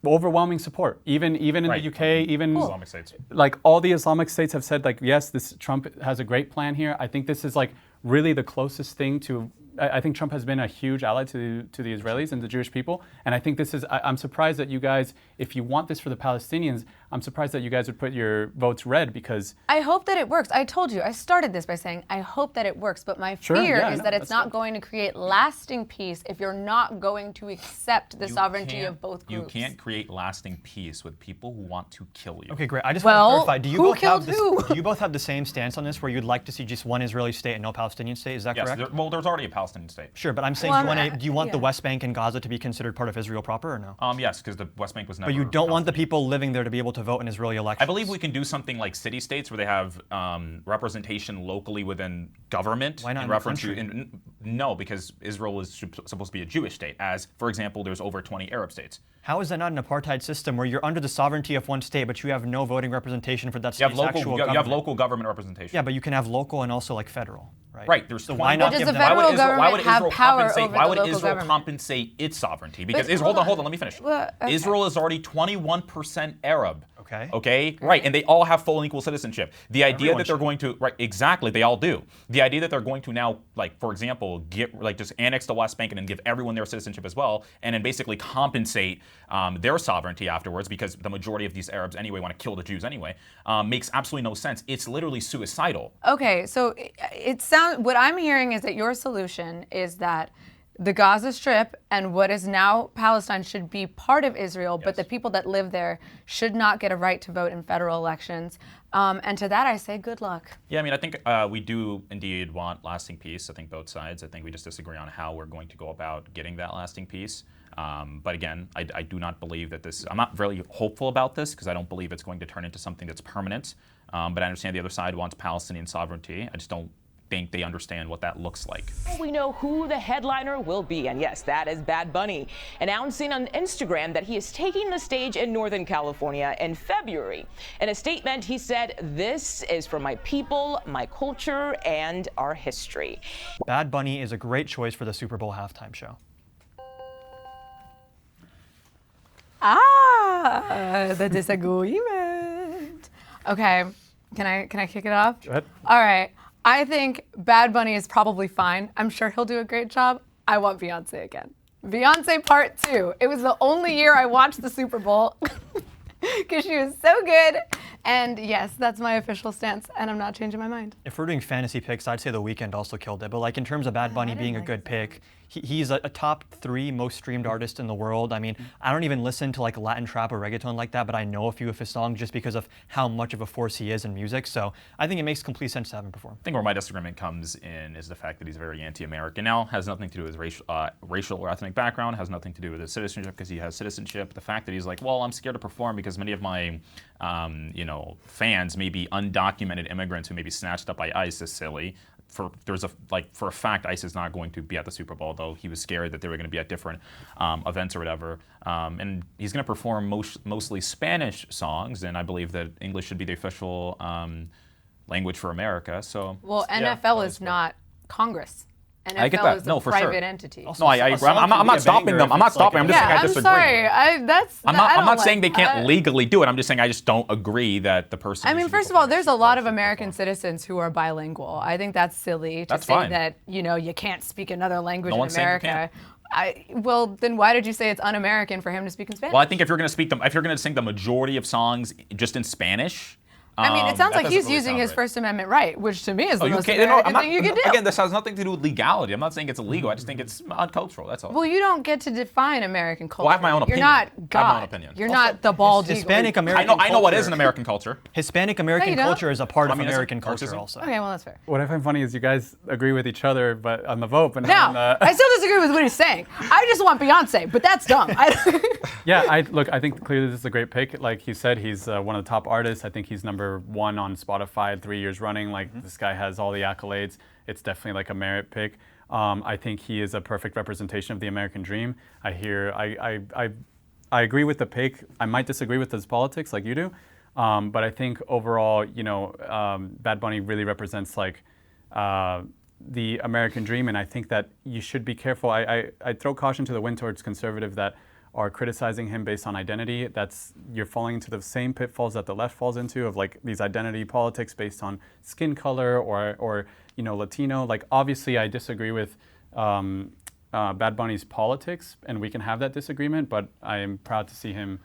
Overwhelming support. Even in the UK, even
Islamic states.
Like all the Islamic states have said, like, yes, this Trump has a great plan here. I think this is like really the closest thing to. I think Trump has been a huge ally to the Israelis and the Jewish people, and I think this is. I'm surprised that you guys, if you want this for the Palestinians, I'm surprised that you guys would put your votes red because.
I hope that it works. I told you. I started this by saying I hope that it works, but my fear is that it's not going to create lasting peace if you're not going to accept the sovereignty of both groups.
You can't create lasting peace with people who want to kill you.
Okay, great. I just want to clarify. Do you both have the same stance on this, where you'd like to see just one Israeli state and no Palestinian state? Is that correct?
Well, there's already a Palestinian state.
Sure, but I'm saying, do you want the West Bank and Gaza to be considered part of Israel proper or no?
Yes, because the West Bank was never.
But you don't want the people living there to be able to vote in Israeli elections.
I believe we can do something like city-states where they have representation locally within government.
Why not
in reference to? No, because Israel is supposed to be a Jewish state. As, for example, there's over 20 Arab states.
How is that not an apartheid system where you're under the sovereignty of one state, but you have no voting representation for that state's actual government?
You have local government representation.
Yeah, but you can have local and also like federal, right?
Right.
So why not give them?
Why would
Israel compensate its sovereignty? Because hold on, let me finish. Israel is already 21% Arab. Okay. Right. And they all have full and equal citizenship. The idea that they're going to exactly, they all do. The idea that they're going to now, like, for example, just annex the West Bank and then give everyone their citizenship as well, and then basically compensate their sovereignty afterwards, because the majority of these Arabs anyway want to kill the Jews anyway, makes absolutely no sense. It's literally suicidal.
Okay, so what I'm hearing is that your solution is that the Gaza Strip and what is now Palestine should be part of Israel, but the people that live there should not get a right to vote in federal elections. And to that I say good luck.
Yeah, I mean, I think we do indeed want lasting peace. I think both sides. I think we just disagree on how we're going to go about getting that lasting peace. But again, I do not believe that I'm not really hopeful about this, because I don't believe it's going to turn into something that's permanent. But I understand the other side wants Palestinian sovereignty. I just don't think they understand what that looks like.
We know who the headliner will be, and yes, that is Bad Bunny, announcing on Instagram that he is taking the stage in Northern California in February. In a statement, he said, "This is for my people, my culture, and our history."
Bad Bunny is a great choice for the Super Bowl halftime show.
The disagreement. Okay, can I kick it off?
Go ahead.
All right. I think Bad Bunny is probably fine. I'm sure he'll do a great job. I want Beyonce again. Beyonce Part 2. It was the only year I watched the Super Bowl because she was so good. And yes, that's my official stance, and I'm not changing my mind.
If we're doing fantasy picks, I'd say The Weeknd also killed it. But like in terms of Bad Bunny being a good pick, he's a top 3 most streamed artist in the world. I mean, I don't even listen to like Latin trap or reggaeton like that, but I know a few of his songs just because of how much of a force he is in music. So I think it makes complete sense to have him perform.
I think where my disagreement comes in is the fact that he's very anti-American now. Has nothing to do with his racial or ethnic background. Has nothing to do with his citizenship, because he has citizenship. The fact that he's like, well, I'm scared to perform because because many of my fans may be undocumented immigrants who may be snatched up by ICE is silly. For a fact, ICE is not going to be at the Super Bowl, though he was scared that they were going to be at different events or whatever. And he's going to perform mostly Spanish songs, and I believe that English should be the official language for America. So
well, NFL is not Congress. NFL I get that. Is a private entity.
No, I agree. I'm not stopping them. I'm not stopping. I'm just saying I disagree.
I'm sorry.
I'm not saying they can't legally do it. I'm just saying I just don't agree that the person.
I mean, first of all, there's a lot of American citizens who are bilingual. I think that's silly to say that you can't speak another language in America. Well, then why did you say it's un-American for him to speak in Spanish?
Well, I think if you're going to sing the majority of songs just in Spanish.
I mean, it sounds like he's using his First Amendment right, which to me is the most American thing you can do.
Again, this has nothing to do with legality. I'm not saying it's illegal. I just think it's uncultural. That's all.
Well, you don't get to define American culture.
Well, I have my own opinion.
You're not God.
I have my own opinion.
You're not the bald eagle.
Hispanic American culture.
I know what is an American culture.
Hispanic American culture is a part of American culture also.
Okay, well, that's fair.
What I find funny is you guys agree with each other, but on the vote, but
not on the... I still disagree with what he's saying. I just want Beyonce, but that's dumb.
Yeah, I think clearly this is a great pick. Like he said, he's one of the top artists. I think he's #1 on Spotify 3 years running. Like this guy has all the accolades. It's definitely like a merit pick. I think he is a perfect representation of the American dream. I agree with the pick. I might disagree with his politics like you do, but I think overall, Bad Bunny really represents like the American dream, and I think that you should be careful. I throw caution to the wind towards conservatives that are criticizing him based on identity. You're falling into the same pitfalls that the left falls into of like these identity politics based on skin color or Latino. Like obviously I disagree with Bad Bunny's politics, and we can have that disagreement, but I am proud to see him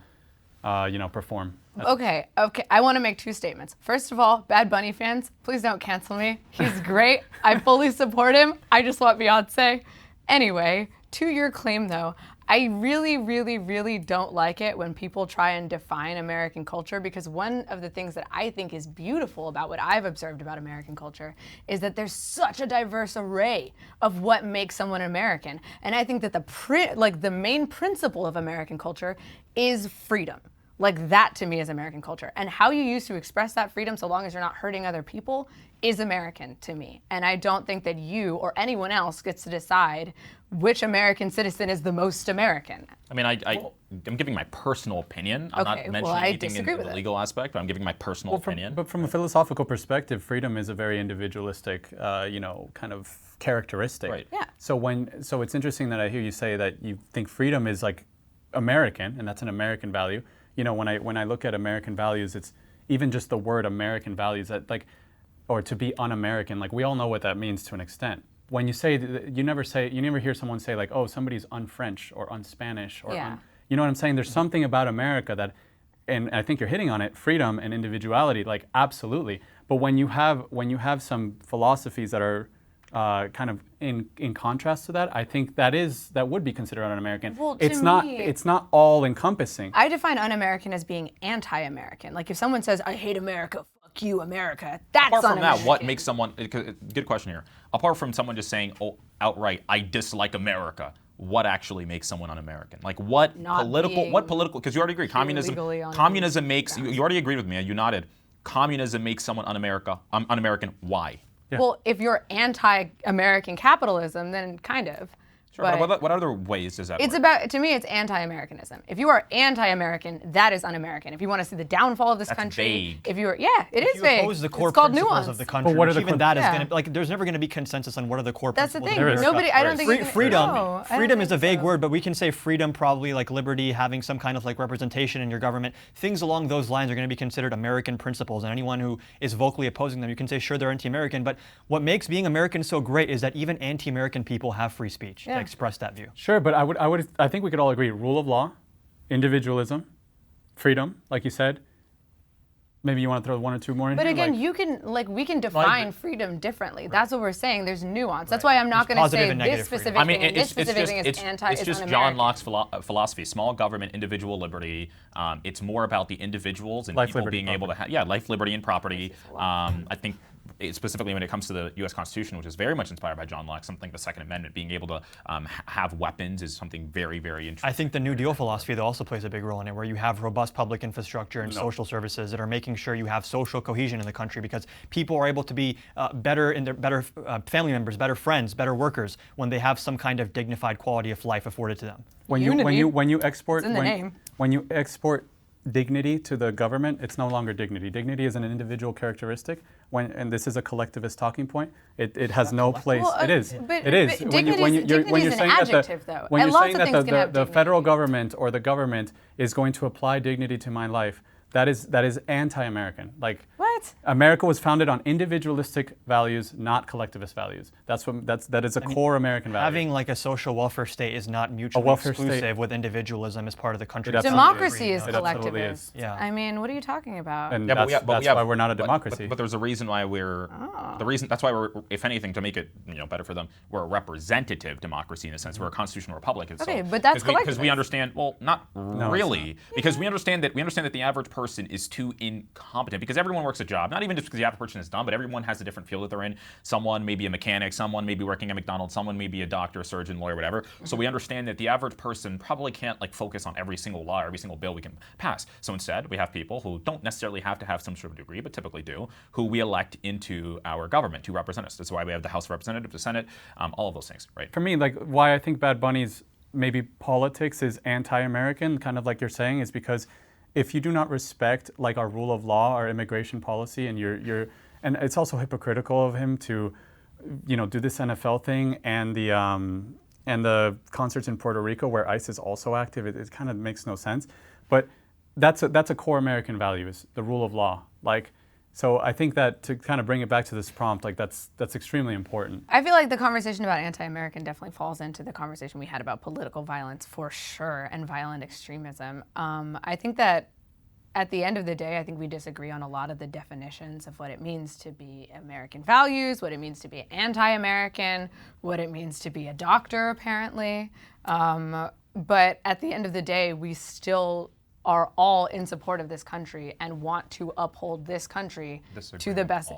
perform.
Okay. I want to make 2 statements. First of all, Bad Bunny fans, please don't cancel me. He's great. I fully support him. I just want Beyonce. Anyway, to your claim though, I really, really, really don't like it when people try and define American culture, because one of the things that I think is beautiful about what I've observed about American culture is that there's such a diverse array of what makes someone American. And I think that the main principle of American culture is freedom. Like that to me is American culture. And how you use to express that freedom so long as you're not hurting other people is American to me. And I don't think that you or anyone else gets to decide which American citizen is the most American.
I mean, I'm giving my personal opinion. I'm not mentioning anything in the legal aspect, but I'm giving my personal opinion.
But from a philosophical perspective, freedom is a very individualistic, kind of characteristic.
Right.
Yeah.
So it's interesting that I hear you say that you think freedom is like American, and that's an American value. When I look at American values, it's even just the word American values that or to be un-American. Like we all know what that means to an extent. When you say, you never hear someone say like, oh, somebody's un-French or un-Spanish or you know what I'm saying? There's something about America that, and I think you're hitting on it, freedom and individuality, like absolutely. But when you have some philosophies that are kind of in contrast to that, I think that would be considered un-American.
Well,
it's not all encompassing.
I define un-American as being anti-American. Like if someone says, I hate America, fuck you, America, that's
Apart from
un-American.
that, what makes someone, good question here. Apart from someone just saying, outright, I dislike America, what actually makes someone un-American? Like what political, because you already agree, communism makes, you already agreed with me, you nodded, communism makes someone un-American, why?
Yeah. Well, if you're anti-American capitalism, then kind of.
Sure, but what other ways does that
work? To me, it's anti-Americanism. If you are anti-American, that is un-American. If you want to see the downfall of this country,
vague.
It is vague.
Oppose the core
it's called
principles
nuance.
of the country.
But what are
even that is going to there's never going to be consensus on what are the core
That's
principles.
That's the thing. Nobody. I don't think
freedom is a vague word, but we can say freedom, probably like liberty, having some kind of like representation in your government. Things along those lines are going to be considered American principles, and anyone who is vocally opposing them, you can say sure they're anti-American. But what makes being American so great is that even anti-American people have free speech to express that view.
Sure, but I think we could all agree: rule of law, individualism, freedom, like you said. Maybe you want to throw 1 or 2 more in.
But
here?
again, we can define freedom differently. Right. That's what we're saying. There's nuance. That's why I'm not going to say this specific thing and this specific thing is anti.
It's just John Locke's philosophy: small government, individual liberty. It's more about the individuals and
life,
people
liberty,
being able to have life, liberty, and property. I think specifically when it comes to the U.S. Constitution, which is very much inspired by John Locke, something the Second Amendment, being able to have weapons is something very, very interesting.
I think the New Deal philosophy, though, also plays a big role in it, where you have robust public infrastructure and social services that are making sure you have social cohesion in the country, because people are able to be better family members, better friends, better workers when they have some kind of dignified quality of life afforded to them.
When you export dignity to the government, it's no longer dignity. Dignity is an individual characteristic, and this is a collectivist talking point. It has no place.
Well,
it is.
But
it is.
dignity is an adjective, though.
When
And
you're
lots
saying
of
that
things can have
the
dignity.
federal government or the government is going to apply dignity to my life, that is anti-American. Like,
what?
America was founded on individualistic values, not collectivist values. That is a core American value.
Having like a social welfare state is not mutually exclusive with individualism as part of the country.
Democracy is
It absolutely
collectivist.
is.
Yeah.
I mean, what are you talking about?
And that's why we're not a democracy.
But there's a reason why that's why we're, if anything, to make it better for them, we're a representative democracy in a sense. We're a constitutional republic. And
Okay,
so,
but that's
because we understand. Well, not
No,
really, because we understand that the average person is too incompetent, because everyone works a job. Not even just because the average person is dumb, but everyone has a different field that they're in. Someone may be a mechanic, someone may be working at McDonald's, someone may be a doctor, surgeon, lawyer, whatever. So we understand that the average person probably can't focus on every single law, every single bill we can pass. So instead, we have people who don't necessarily have to have some sort of degree, but typically do, who we elect into our government to represent us. That's why we have the House of Representatives, the Senate, all of those things, right?
For me, why I think Bad Bunny's maybe politics is anti-American, kind of like you're saying, is because if you do not respect our rule of law, our immigration policy, and and it's also hypocritical of him to, do this NFL thing and the concerts in Puerto Rico where ICE is also active. It kind of makes no sense, but that's a core American value, is the rule of law. So I think that to kind of bring it back to this prompt, that's extremely important.
I feel like the conversation about anti-American definitely falls into the conversation we had about political violence for sure, and violent extremism. I think that at the end of the day, I think we disagree on a lot of the definitions of what it means to be American values, what it means to be anti-American, what it means to be a doctor, apparently. But at the end of the day, we still are all in support of this country and want to uphold this country to the best.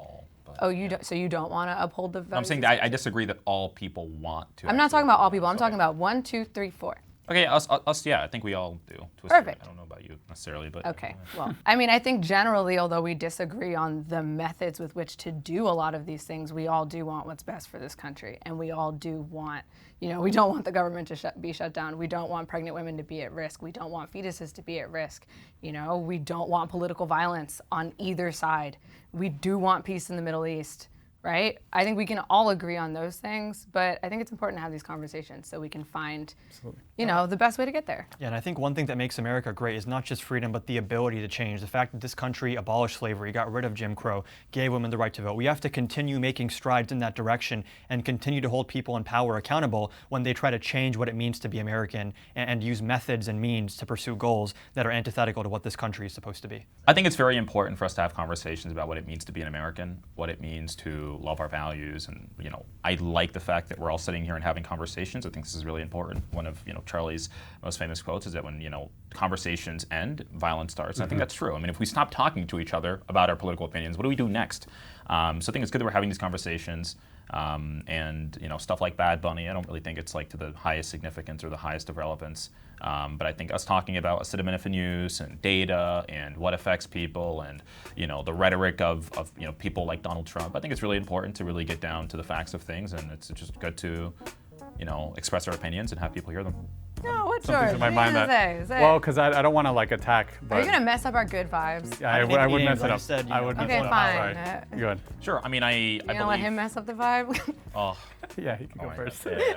So you don't want to uphold the values?
I'm saying that I disagree that all people want to.
I'm not talking about all people. I'm talking about 1, 2, 3, 4.
Okay, us, yeah, I think we all do.
Perfect.
I don't know about you necessarily, but.
Okay, well, I think generally, although we disagree on the methods with which to do a lot of these things, we all do want what's best for this country. And we all do want, we don't want the government to be shut down. We don't want pregnant women to be at risk. We don't want fetuses to be at risk. We don't want political violence on either side. We do want peace in the Middle East. Right? I think we can all agree on those things, but I think it's important to have these conversations so we can find, the best way to get there.
Yeah, and I think one thing that makes America great is not just freedom, but the ability to change. The fact that this country abolished slavery, got rid of Jim Crow, gave women the right to vote. We have to continue making strides in that direction and continue to hold people in power accountable when they try to change what it means to be American and use methods and means to pursue goals that are antithetical to what this country is supposed to be.
I think it's very important for us to have conversations about what it means to be an American, what it means to love our values, and I like the fact that we're all sitting here and having conversations. I think this is really important. One of Charlie's most famous quotes is that when conversations end, violence starts. And I think that's true. I mean, if we stop talking to each other about our political opinions, what do we do next? So I think it's good that we're having these conversations. And stuff like Bad Bunny, I don't really think it's to the highest significance or the highest of relevance. But I think us talking about acetaminophen use and data and what affects people and the rhetoric of people like Donald Trump, I think it's really important to really get down to the facts of things, and it's just good to express our opinions and have people hear them.
No, what,
Something's
George?
in my mind
say?
Well, because I don't want to attack. But
are you gonna mess up our good vibes?
Yeah, I would mess it up. I would mess it up.
Fine.
Right. Good.
Sure. I mean, I
you gonna let him mess up the vibe?
Oh.
Yeah, he can go first.
Yeah.